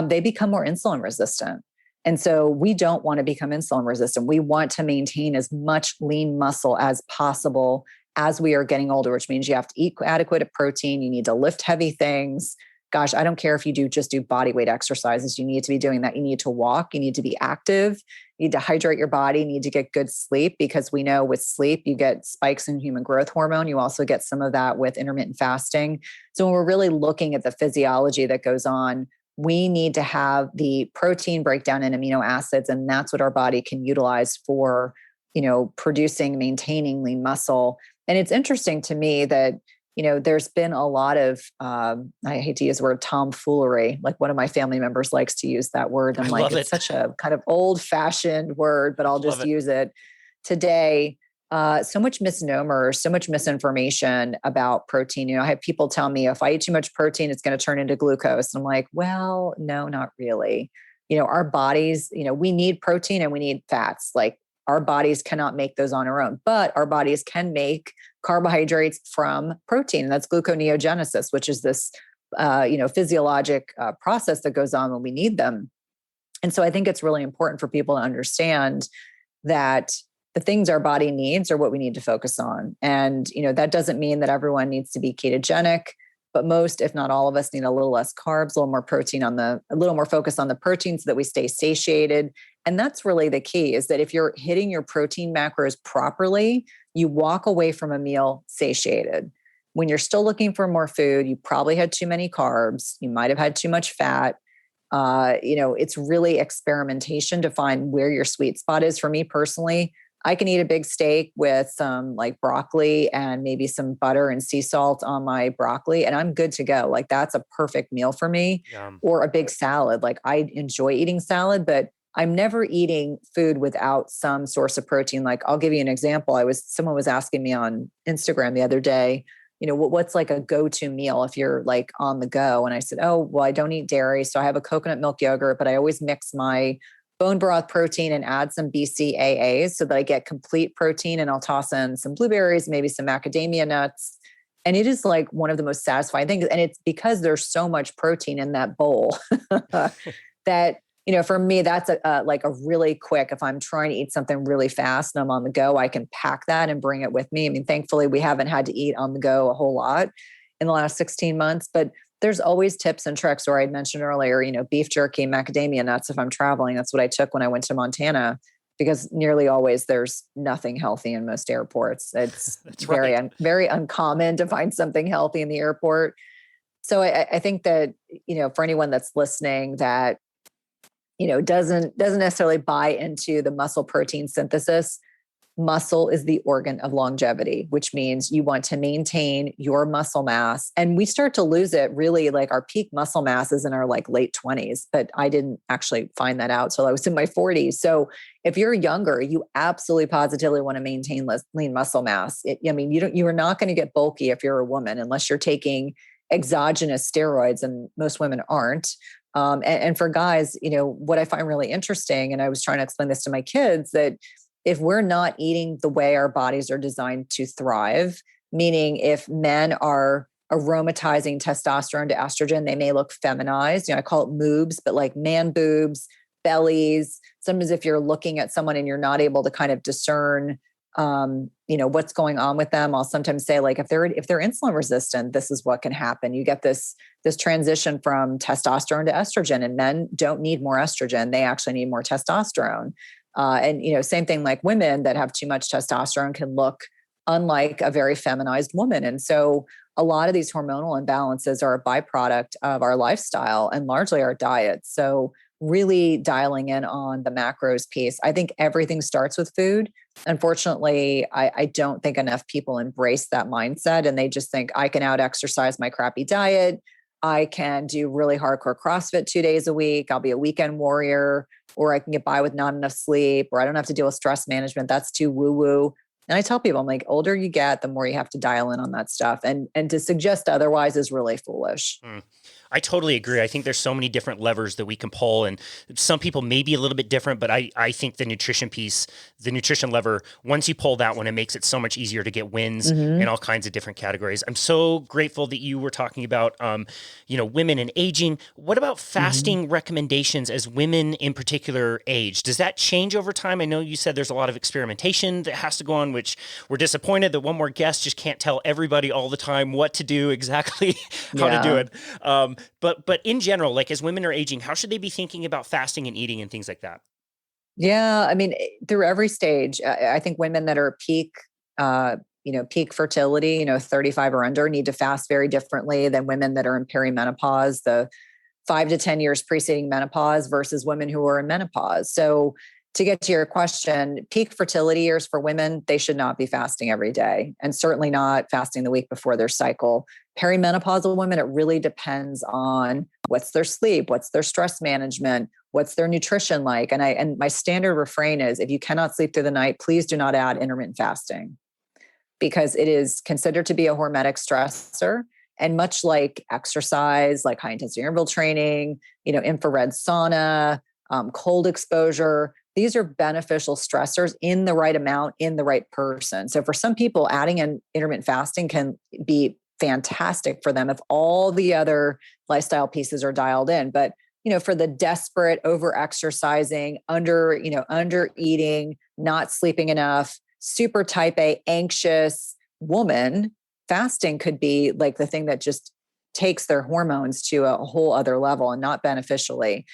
they become more insulin resistant. And so we don't want to become insulin resistant. We want to maintain as much lean muscle as possible as we are getting older, which means you have to eat adequate protein. You need to lift heavy things. Gosh, I don't care if you just do body weight exercises. You need to be doing that. You need to walk. You need to be active. You need to hydrate your body. You need to get good sleep, because we know with sleep, you get spikes in human growth hormone. You also get some of that with intermittent fasting. So when we're really looking at the physiology that goes on, we need to have the protein breakdown in amino acids. And that's what our body can utilize for, producing, maintaining lean muscle. And it's interesting to me that there's been a lot of, I hate to use the word tomfoolery, like one of my family members likes to use that word. I'm like, it's such a kind of old fashioned word, but I'll just use it today. So much misnomer, so much misinformation about protein. I have people tell me if I eat too much protein, it's going to turn into glucose. And I'm like, well, no, not really. Our bodies, we need protein and we need fats. Like, our bodies cannot make those on our own, but our bodies can make carbohydrates from protein. And that's gluconeogenesis, which is this, physiologic process that goes on when we need them. And so I think it's really important for people to understand that the things our body needs are what we need to focus on. And, that doesn't mean that everyone needs to be ketogenic, but most, if not all of us, need a little less carbs, a little more protein a little more focus on the protein so that we stay satiated. And that's really the key, is that if you're hitting your protein macros properly, you walk away from a meal satiated. When you're still looking for more food, you probably had too many carbs. You might have had too much fat. It's really experimentation to find where your sweet spot is. For me personally, I can eat a big steak with some like broccoli and maybe some butter and sea salt on my broccoli, and I'm good to go. Like, that's a perfect meal for me. Yum. Or a big salad. Like, I enjoy eating salad, but I'm never eating food without some source of protein. Like, I'll give you an example. Someone was asking me on Instagram the other day, what's like a go-to meal if you're like on the go? And I said, oh, well, I don't eat dairy. So I have a coconut milk yogurt, but I always mix my bone broth protein and add some BCAAs so that I get complete protein, and I'll toss in some blueberries, maybe some macadamia nuts. And it is like one of the most satisfying things. And it's because there's so much protein in that bowl that For me, that's like a really quick, if I'm trying to eat something really fast and I'm on the go, I can pack that and bring it with me. I mean, thankfully we haven't had to eat on the go a whole lot in the last 16 months, but there's always tips and tricks. Or I mentioned earlier, beef jerky, macadamia nuts. If I'm traveling, that's what I took when I went to Montana, because nearly always there's nothing healthy in most airports. It's very uncommon to find something healthy in the airport. So I think that, for anyone that's listening that, doesn't necessarily buy into the muscle protein synthesis, muscle is the organ of longevity, which means you want to maintain your muscle mass. And we start to lose it really, like our peak muscle mass is in our like late 20s, but I didn't actually find that out till I was in my 40s. So if you're younger, you absolutely positively want to maintain lean muscle mass. You are not going to get bulky if you're a woman, unless you're taking exogenous steroids, and most women aren't. And for guys, what I find really interesting, and I was trying to explain this to my kids, that if we're not eating the way our bodies are designed to thrive, meaning if men are aromatizing testosterone to estrogen, they may look feminized. I call it moobs, but like man boobs, bellies. Sometimes if you're looking at someone and you're not able to kind of discern, what's going on with them, I'll sometimes say, like, if they're insulin resistant, this is what can happen. You get this transition from testosterone to estrogen, and men don't need more estrogen. They actually need more testosterone. And same thing, like women that have too much testosterone can look unlike a very feminized woman. And so a lot of these hormonal imbalances are a byproduct of our lifestyle and largely our diet. So really dialing in on the macros piece. I think everything starts with food. Unfortunately, I don't think enough people embrace that mindset, and they just think I can out exercise my crappy diet. I can do really hardcore CrossFit 2 days a week. I'll be a weekend warrior, or I can get by with not enough sleep, or I don't have to deal with stress management. That's too woo-woo. And I tell people, I'm like, older you get, the more you have to dial in on that stuff. And to suggest otherwise is really foolish. I totally agree. I think there's so many different levers that we can pull, and some people may be a little bit different, but I think the nutrition piece, the nutrition lever, once you pull that one, it makes it so much easier to get wins in all kinds of different categories. I'm so grateful that you were talking about, women and aging. What about fasting recommendations as women in particular age? Does that change over time? I know you said there's a lot of experimentation that has to go on, which we're disappointed that one more guest just can't tell everybody all the time what to do, exactly how to do it. But in general, like as women are aging, how should they be thinking about fasting and eating and things like that? Yeah. I mean, through every stage, I think women that are peak fertility, 35 or under, need to fast very differently than women that are in perimenopause, the 5 to 10 years preceding menopause, versus women who are in menopause. So to get to your question, peak fertility years for women, they should not be fasting every day, and certainly not fasting the week before their cycle. Perimenopausal women, it really depends on what's their sleep, what's their stress management, what's their nutrition like. And my standard refrain is, if you cannot sleep through the night, please do not add intermittent fasting, because it is considered to be a hormetic stressor. And much like exercise, like high intensity interval training, infrared sauna, cold exposure, these are beneficial stressors in the right amount, in the right person. So for some people, adding in intermittent fasting can be fantastic for them if all the other lifestyle pieces are dialed in. But, for the desperate, over exercising, under eating, not sleeping enough, super type A, anxious woman, fasting could be like the thing that just takes their hormones to a whole other level, and not beneficially.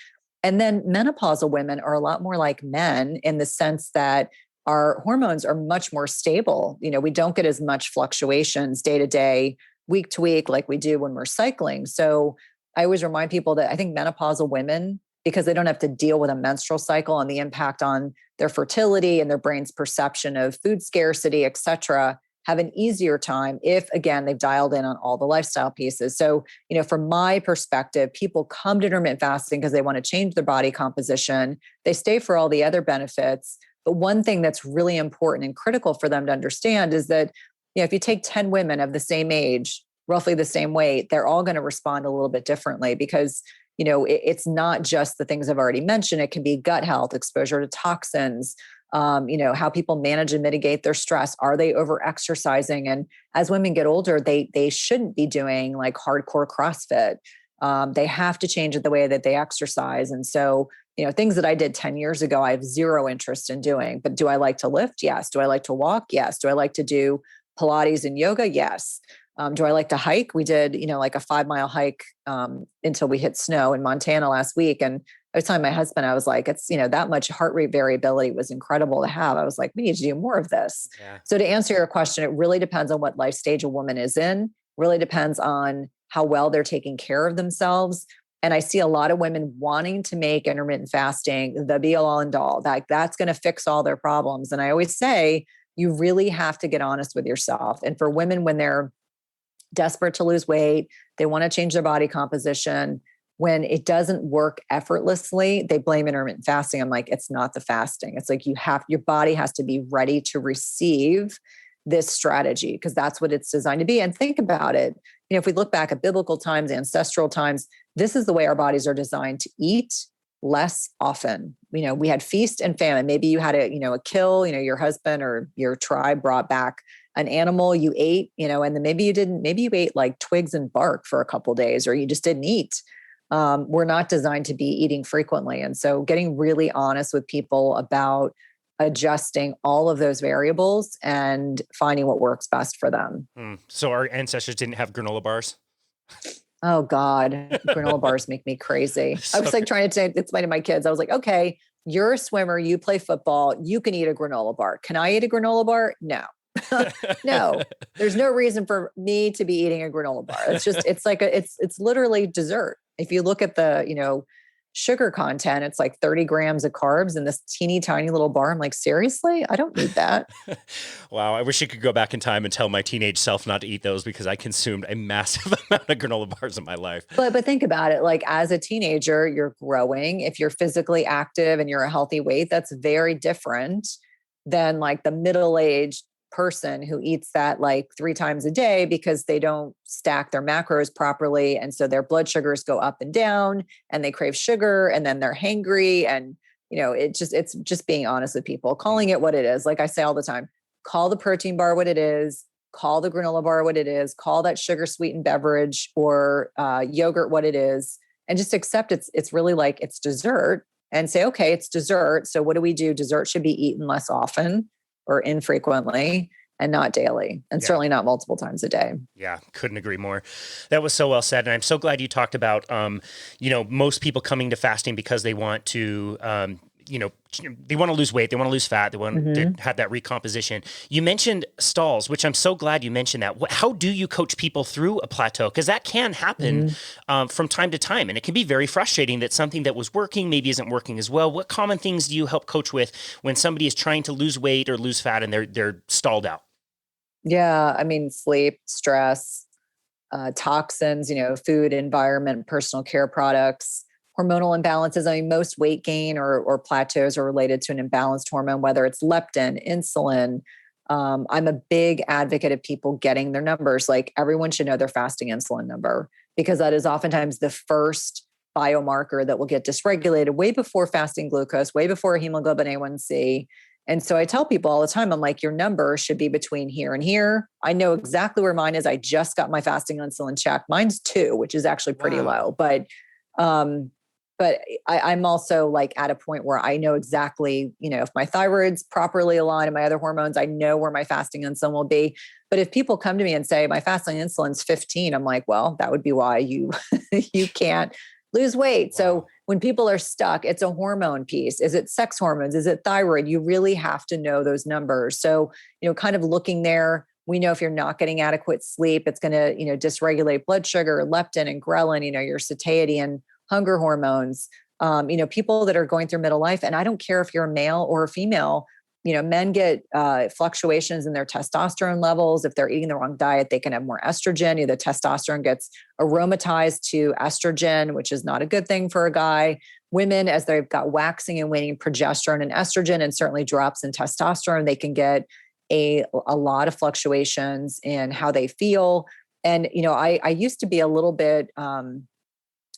And then menopausal women are a lot more like men in the sense that our hormones are much more stable. We don't get as much fluctuations day to day, week to week, like we do when we're cycling. So I always remind people that I think menopausal women, because they don't have to deal with a menstrual cycle and the impact on their fertility and their brain's perception of food scarcity, et cetera, have an easier time if, again, they've dialed in on all the lifestyle pieces. So, from my perspective, people come to intermittent fasting because they want to change their body composition. They stay for all the other benefits. But one thing that's really important and critical for them to understand is that, if you take 10 women of the same age, roughly the same weight, they're all going to respond a little bit differently, because it's not just the things I've already mentioned. It can be gut health, exposure to toxins, how people manage and mitigate their stress. Are they over exercising? And as women get older, they shouldn't be doing like hardcore CrossFit. They have to change the way that they exercise. And so things that I did 10 years ago, I have zero interest in doing. But do I like to lift? Yes. Do I like to walk? Yes. Do I like to do Pilates and yoga? Yes. Do I like to hike? We did, like a 5-mile hike until we hit snow in Montana last week. And I was telling my husband, I was like, it's, that much heart rate variability was incredible to have. I was like, we need to do more of this. Yeah. So to answer your question, it really depends on what life stage a woman is in, really depends on how well they're taking care of themselves. And I see a lot of women wanting to make intermittent fasting the be all and all, that's going to fix all their problems. And I always say, you really have to get honest with yourself. And for women, when they're desperate to lose weight, they want to change their body composition, when it doesn't work effortlessly, they blame intermittent fasting. I'm like, it's not the fasting. It's like your body has to be ready to receive this strategy, because that's what it's designed to be. And think about it. If we look back at biblical times, ancestral times, this is the way our bodies are designed to eat less often. We had feast and famine. Maybe you had a kill, your husband or your tribe brought back an animal you ate, and then maybe you ate like twigs and bark for a couple of days, or you just didn't eat. We're not designed to be eating frequently. And so getting really honest with people about adjusting all of those variables and finding what works best for them. So our ancestors didn't have granola bars? Oh God, granola bars make me crazy. I was like trying to explain to my kids. I was like, okay, you're a swimmer, you play football, you can eat a granola bar. Can I eat a granola bar? No. No, there's no reason for me to be eating a granola bar. It's literally dessert. If you look at the, sugar content, it's like 30 grams of carbs in this teeny tiny little bar. I'm like, seriously? I don't need that. Wow. I wish I could go back in time and tell my teenage self not to eat those, because I consumed a massive amount of granola bars in my life. But think about it. Like, as a teenager, you're growing. If you're physically active and you're a healthy weight, that's very different than like the middle-aged person who eats that like 3 times a day because they don't stack their macros properly. And so their blood sugars go up and down and they crave sugar, and then they're hangry. And, it's just being honest with people, calling it what it is. Like I say all the time, call the protein bar what it is, call the granola bar what it is, call that sugar sweetened beverage or yogurt what it is, and just accept it's really like it's dessert, and say, okay, it's dessert. So what do we do? Dessert should be eaten less often or infrequently, and not daily, and certainly not multiple times a day. Yeah, couldn't agree more. That was so well said. And I'm so glad you talked about, most people coming to fasting because they want to, they want to lose weight, they want to lose fat, they want to have that recomposition. You mentioned stalls, which I'm so glad you mentioned that. How do you coach people through a plateau? Because that can happen from time to time, and it can be very frustrating that something that was working maybe isn't working as well. What common things do you help coach with when somebody is trying to lose weight or lose fat and they're stalled out? Yeah. I mean, sleep, stress, toxins, food, environment, personal care products, hormonal imbalances. I mean, most weight gain or plateaus are related to an imbalanced hormone, whether it's leptin, insulin. I'm a big advocate of people getting their numbers. Like, everyone should know their fasting insulin number, because that is oftentimes the first biomarker that will get dysregulated way before fasting glucose, way before hemoglobin A1C. And so I tell people all the time, I'm like, your number should be between here and here. I know exactly where mine is. I just got my fasting insulin check. Mine's 2, which is actually pretty low. But I'm also like at a point where I know exactly, if my thyroid's properly aligned and my other hormones, I know where my fasting insulin will be. But if people come to me and say my fasting insulin's 15, I'm like, well, that would be why you can't lose weight. Wow. So when people are stuck, it's a hormone piece. Is it sex hormones? Is it thyroid? You really have to know those numbers. So, kind of looking there, we know if you're not getting adequate sleep, it's going to, dysregulate blood sugar, leptin and ghrelin, your satiety and hunger hormones. People that are going through middle life, and I don't care if you're a male or a female, men get fluctuations in their testosterone levels. If they're eating the wrong diet, they can have more estrogen. The testosterone gets aromatized to estrogen, which is not a good thing for a guy. Women, as they've got waxing and waning progesterone and estrogen, and certainly drops in testosterone, they can get a lot of fluctuations in how they feel. And, I used to be a little bit,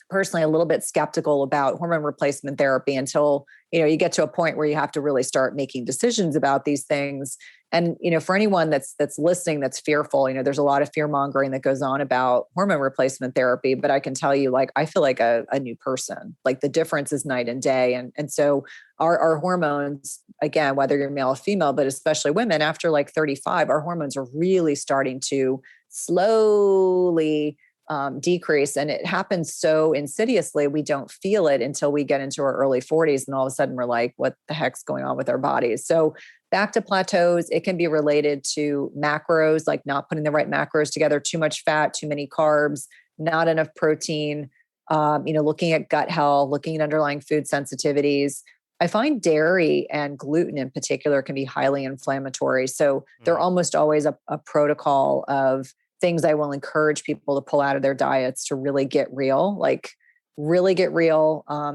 personally, a little bit skeptical about hormone replacement therapy until, you get to a point where you have to really start making decisions about these things. And, for anyone that's listening, that's fearful, there's a lot of fear mongering that goes on about hormone replacement therapy, but I can tell you, like, I feel like a new person. Like, the difference is night and day. And so our hormones, again, whether you're male or female, but especially women after like 35, our hormones are really starting to slowly decrease. And it happens so insidiously, we don't feel it until we get into our early 40s. And all of a sudden we're like, what the heck's going on with our bodies? So back to plateaus, it can be related to macros, like not putting the right macros together, too much fat, too many carbs, not enough protein, looking at gut health, looking at underlying food sensitivities. I find dairy and gluten in particular can be highly inflammatory. So they're almost always a protocol of things I will encourage people to pull out of their diets to really get real,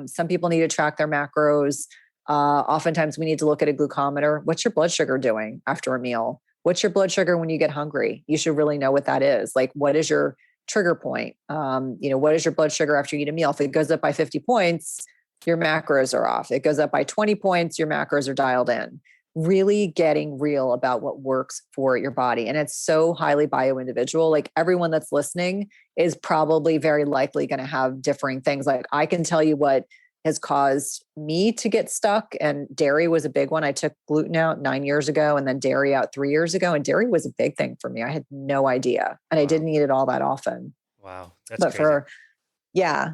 Some people need to track their macros. Oftentimes we need to look at a glucometer. What's your blood sugar doing after a meal? What's your blood sugar when you get hungry? You should really know what that is. Like, what is your trigger point? What is your blood sugar after you eat a meal? If it goes up by 50 points, your macros are off. It goes up by 20 points, your macros are dialed in. Really getting real about what works for your body. And it's so highly bio-individual. Like, everyone that's listening is probably very likely going to have differing things. Like, I can tell you what has caused me to get stuck. And dairy was a big one. I took gluten out 9 years ago and then dairy out 3 years ago. And dairy was a big thing for me. I had no idea. And I didn't eat it all that often. Wow. That's crazy.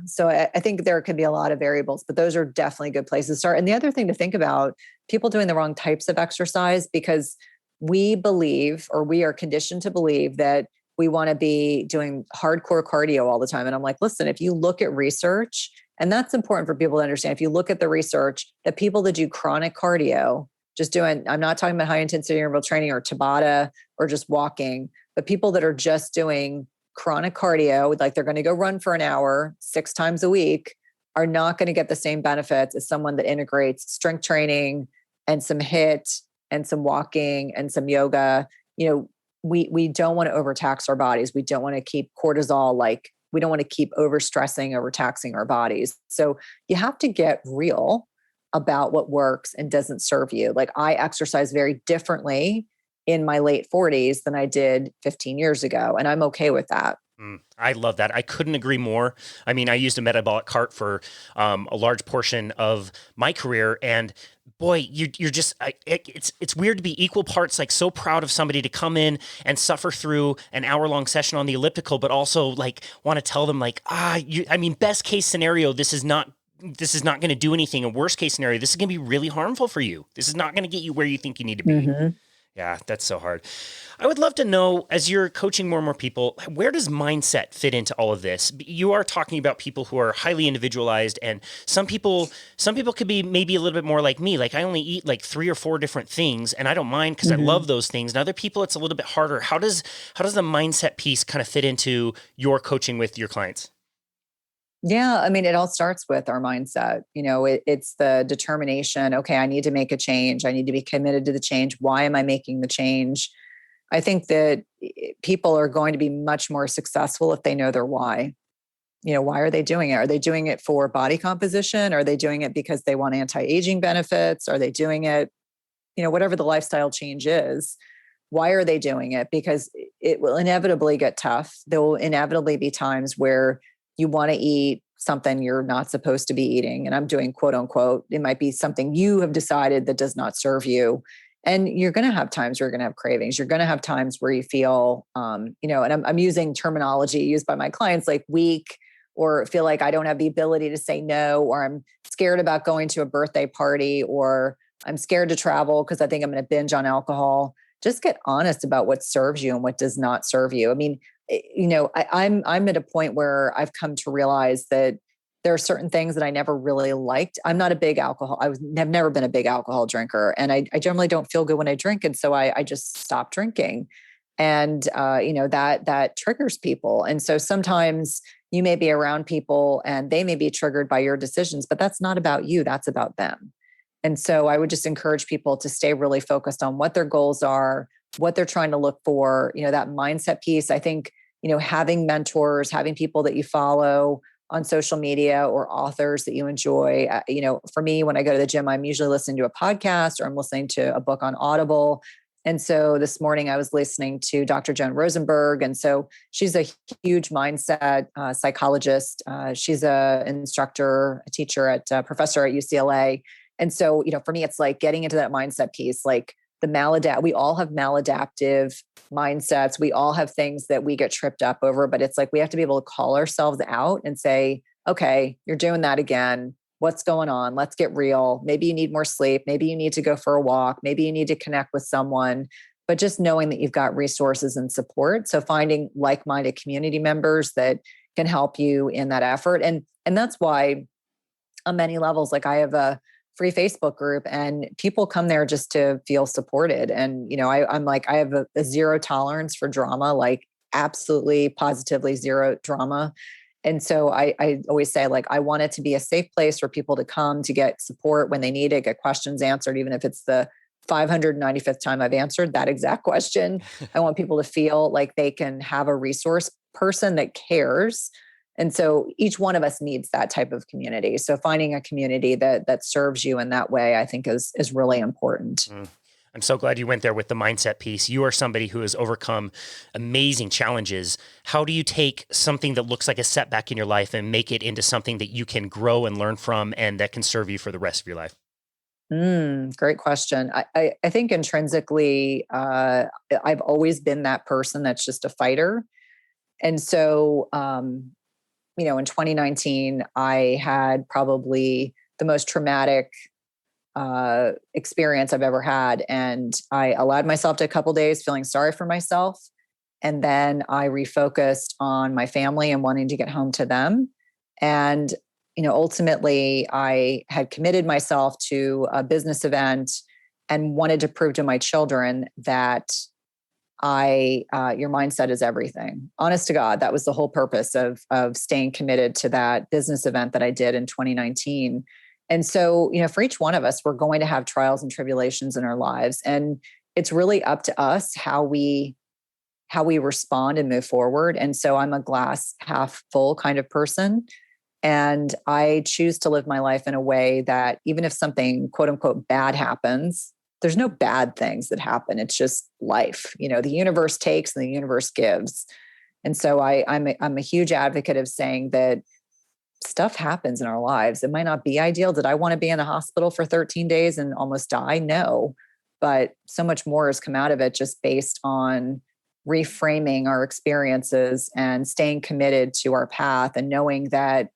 So I think there could be a lot of variables, but those are definitely good places to start. And the other thing to think about, people doing the wrong types of exercise, because we believe, or we are conditioned to believe, that we want to be doing hardcore cardio all the time. And I'm like, listen, if you look at research, and that's important for people to understand, if you look at the research, that people that do chronic cardio, I'm not talking about high intensity interval training or Tabata or just walking, but people that are just doing chronic cardio, like they're going to go run for an hour 6 times a week, are not going to get the same benefits as someone that integrates strength training and some HIIT and some walking and some yoga. We don't want to overtax our bodies. We don't want to keep cortisol, we don't want to keep overstressing, overtaxing our bodies. So you have to get real about what works and doesn't serve you. Like, I exercise very differently in my late 40s than I did 15 years ago. And I'm okay with that. I love that. I couldn't agree more. I mean, I used a metabolic cart for a large portion of my career, and boy, you're just, it's weird to be equal parts, like, so proud of somebody to come in and suffer through an hour-long session on the elliptical, but also like want to tell them like, best case scenario, this is not going to do anything. And worst case scenario, this is going to be really harmful for you. This is not going to get you where you think you need to be. Mm-hmm. Yeah, that's so hard. I would love to know, as you're coaching more and more people, where does mindset fit into all of this? You are talking about people who are highly individualized, and some people could be maybe a little bit more like me. Like, I only eat like 3 or 4 different things, and I don't mind because I love those things. And other people, it's a little bit harder. How does the mindset piece kind of fit into your coaching with your clients? Yeah. I mean, it all starts with our mindset. It's the determination. Okay, I need to make a change. I need to be committed to the change. Why am I making the change? I think that people are going to be much more successful if they know their why. Why are they doing it? Are they doing it for body composition? Are they doing it because they want anti-aging benefits? Are they doing it, whatever the lifestyle change is? Why are they doing it? Because it will inevitably get tough. There will inevitably be times where you want to eat something you're not supposed to be eating. And I'm doing quote unquote, it might be something you have decided that does not serve you. And you're going to have times where you're going to have cravings. You're going to have times where you feel, and I'm using terminology used by my clients, like weak, or feel like I don't have the ability to say no, or I'm scared about going to a birthday party, or I'm scared to travel because I think I'm going to binge on alcohol. Just get honest about what serves you and what does not serve you. I mean, I'm at a point where I've come to realize that there are certain things that I never really liked. I'm not a big alcohol. Have never been a big alcohol drinker, and I generally don't feel good when I drink. And so I just stopped drinking, and that triggers people. And so sometimes you may be around people and they may be triggered by your decisions, but that's not about you. That's about them. And so I would just encourage people to stay really focused on what their goals are, what they're trying to look for, that mindset piece. I think, having mentors, having people that you follow on social media or authors that you enjoy. For me, when I go to the gym, I'm usually listening to a podcast or I'm listening to a book on Audible. And so this morning I was listening to Dr. Joan Rosenberg. And so she's a huge mindset psychologist. She's a instructor, a teacher professor at UCLA. And so, for me, it's like getting into that mindset piece, like we all have maladaptive mindsets. We all have things that we get tripped up over, but it's like, we have to be able to call ourselves out and say, okay, you're doing that again. What's going on? Let's get real. Maybe you need more sleep. Maybe you need to go for a walk. Maybe you need to connect with someone, but just knowing that you've got resources and support. So finding like-minded community members that can help you in that effort. And that's why on many levels, like I have a free Facebook group and people come there just to feel supported. And, I'm like, I have a zero tolerance for drama, like absolutely positively zero drama. And so I always say, like, I want it to be a safe place for people to come to get support when they need it, get questions answered, even if it's the 595th time I've answered that exact question. I want people to feel like they can have a resource person that cares. And so each one of us needs that type of community. So finding a community that serves you in that way, I think is really important. I'm so glad you went there with the mindset piece. You are somebody who has overcome amazing challenges. How do you take something that looks like a setback in your life and make it into something that you can grow and learn from and that can serve you for the rest of your life? Great question. I think intrinsically, I've always been that person that's just a fighter. And so, in 2019, I had probably the most traumatic experience I've ever had. And I allowed myself to a couple days feeling sorry for myself. And then I refocused on my family and wanting to get home to them. And, ultimately I had committed myself to a business event and wanted to prove to my children that your mindset is everything. Honest to God, that was the whole purpose of staying committed to that business event that I did in 2019. And so, for each one of us, we're going to have trials and tribulations in our lives. And it's really up to us how we respond and move forward. And so I'm a glass half full kind of person. And I choose to live my life in a way that even if something quote unquote bad happens, there's no bad things that happen. It's just life. The universe takes and the universe gives. And so I'm a huge advocate of saying that stuff happens in our lives. It might not be ideal. Did I want to be in the hospital for 13 days and almost die? No. But so much more has come out of it just based on reframing our experiences and staying committed to our path and knowing that,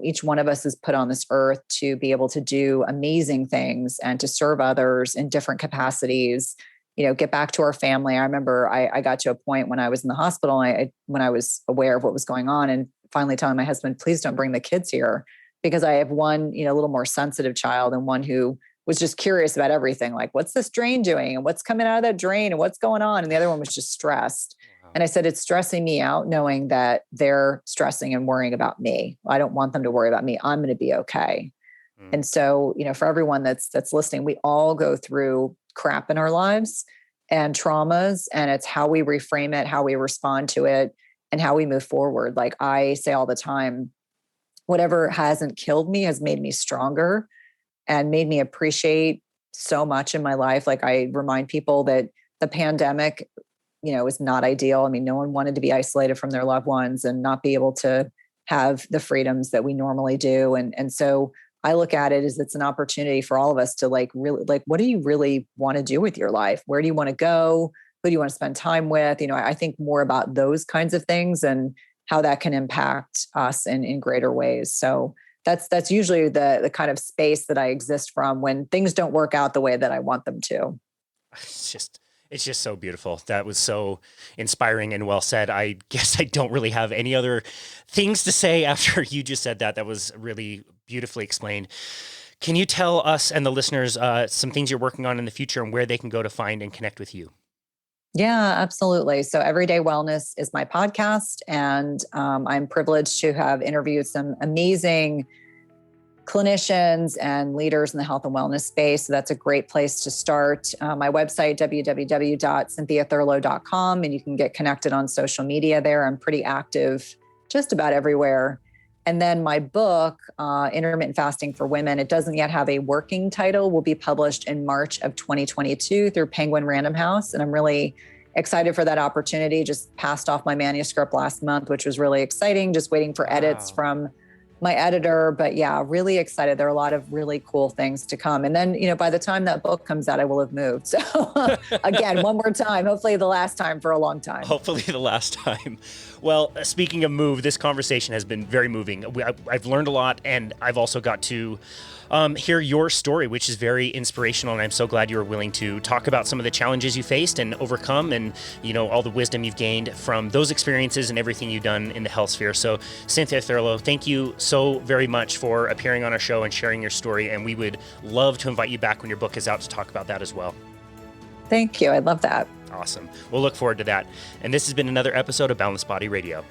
each one of us is put on this earth to be able to do amazing things and to serve others in different capacities, get back to our family. I remember I got to a point when I was in the hospital, when I was aware of what was going on and finally telling my husband, please don't bring the kids here, because I have one, a little more sensitive child and one who was just curious about everything. Like, what's this drain doing? And what's coming out of that drain? And what's going on? And the other one was just stressed. Wow. And I said, it's stressing me out knowing that they're stressing and worrying about me. I don't want them to worry about me. I'm going to be okay. And so, for everyone that's listening, we all go through crap in our lives and traumas, and it's how we reframe it, how we respond to it, and how we move forward. Like I say all the time, whatever hasn't killed me has made me stronger and made me appreciate so much in my life. Like I remind people that the pandemic, is not ideal. I mean, no one wanted to be isolated from their loved ones and not be able to have the freedoms that we normally do. And so I look at it as it's an opportunity for all of us to really, what do you really want to do with your life? Where do you want to go? Who do you want to spend time with? I think more about those kinds of things and how that can impact us in greater ways. So that's usually the kind of space that I exist from when things don't work out the way that I want them to. It's just so beautiful. That was so inspiring and well said. I guess I don't really have any other things to say after you just said that. That was really beautifully explained. Can you tell us and the listeners some things you're working on in the future and where they can go to find and connect with you? Yeah, absolutely. So Everyday Wellness is my podcast, and I'm privileged to have interviewed some amazing clinicians and leaders in the health and wellness space. So that's a great place to start. My website, www.cynthiathurlow.com, and you can get connected on social media there. I'm pretty active just about everywhere. And then my book, Intermittent Fasting for Women, it doesn't yet have a working title, will be published in March of 2022 through Penguin Random House. And I'm really excited for that opportunity. Just passed off my manuscript last month, which was really exciting. Just waiting for edits from my editor. But yeah, really excited. There are a lot of really cool things to come. And then, by the time that book comes out, I will have moved. So again, one more time, hopefully the last time for a long time. Hopefully the last time. Well, speaking of move, this conversation has been very moving. I've learned a lot, and I've also got to hear your story, which is very inspirational. And I'm so glad you were willing to talk about some of the challenges you faced and overcome, and all the wisdom you've gained from those experiences and everything you've done in the health sphere. So Cynthia Thurlow, thank you so very much for appearing on our show and sharing your story. And we would love to invite you back when your book is out to talk about that as well. Thank you. I'd love that. Awesome. We'll look forward to that. And this has been another episode of Boundless Body Radio.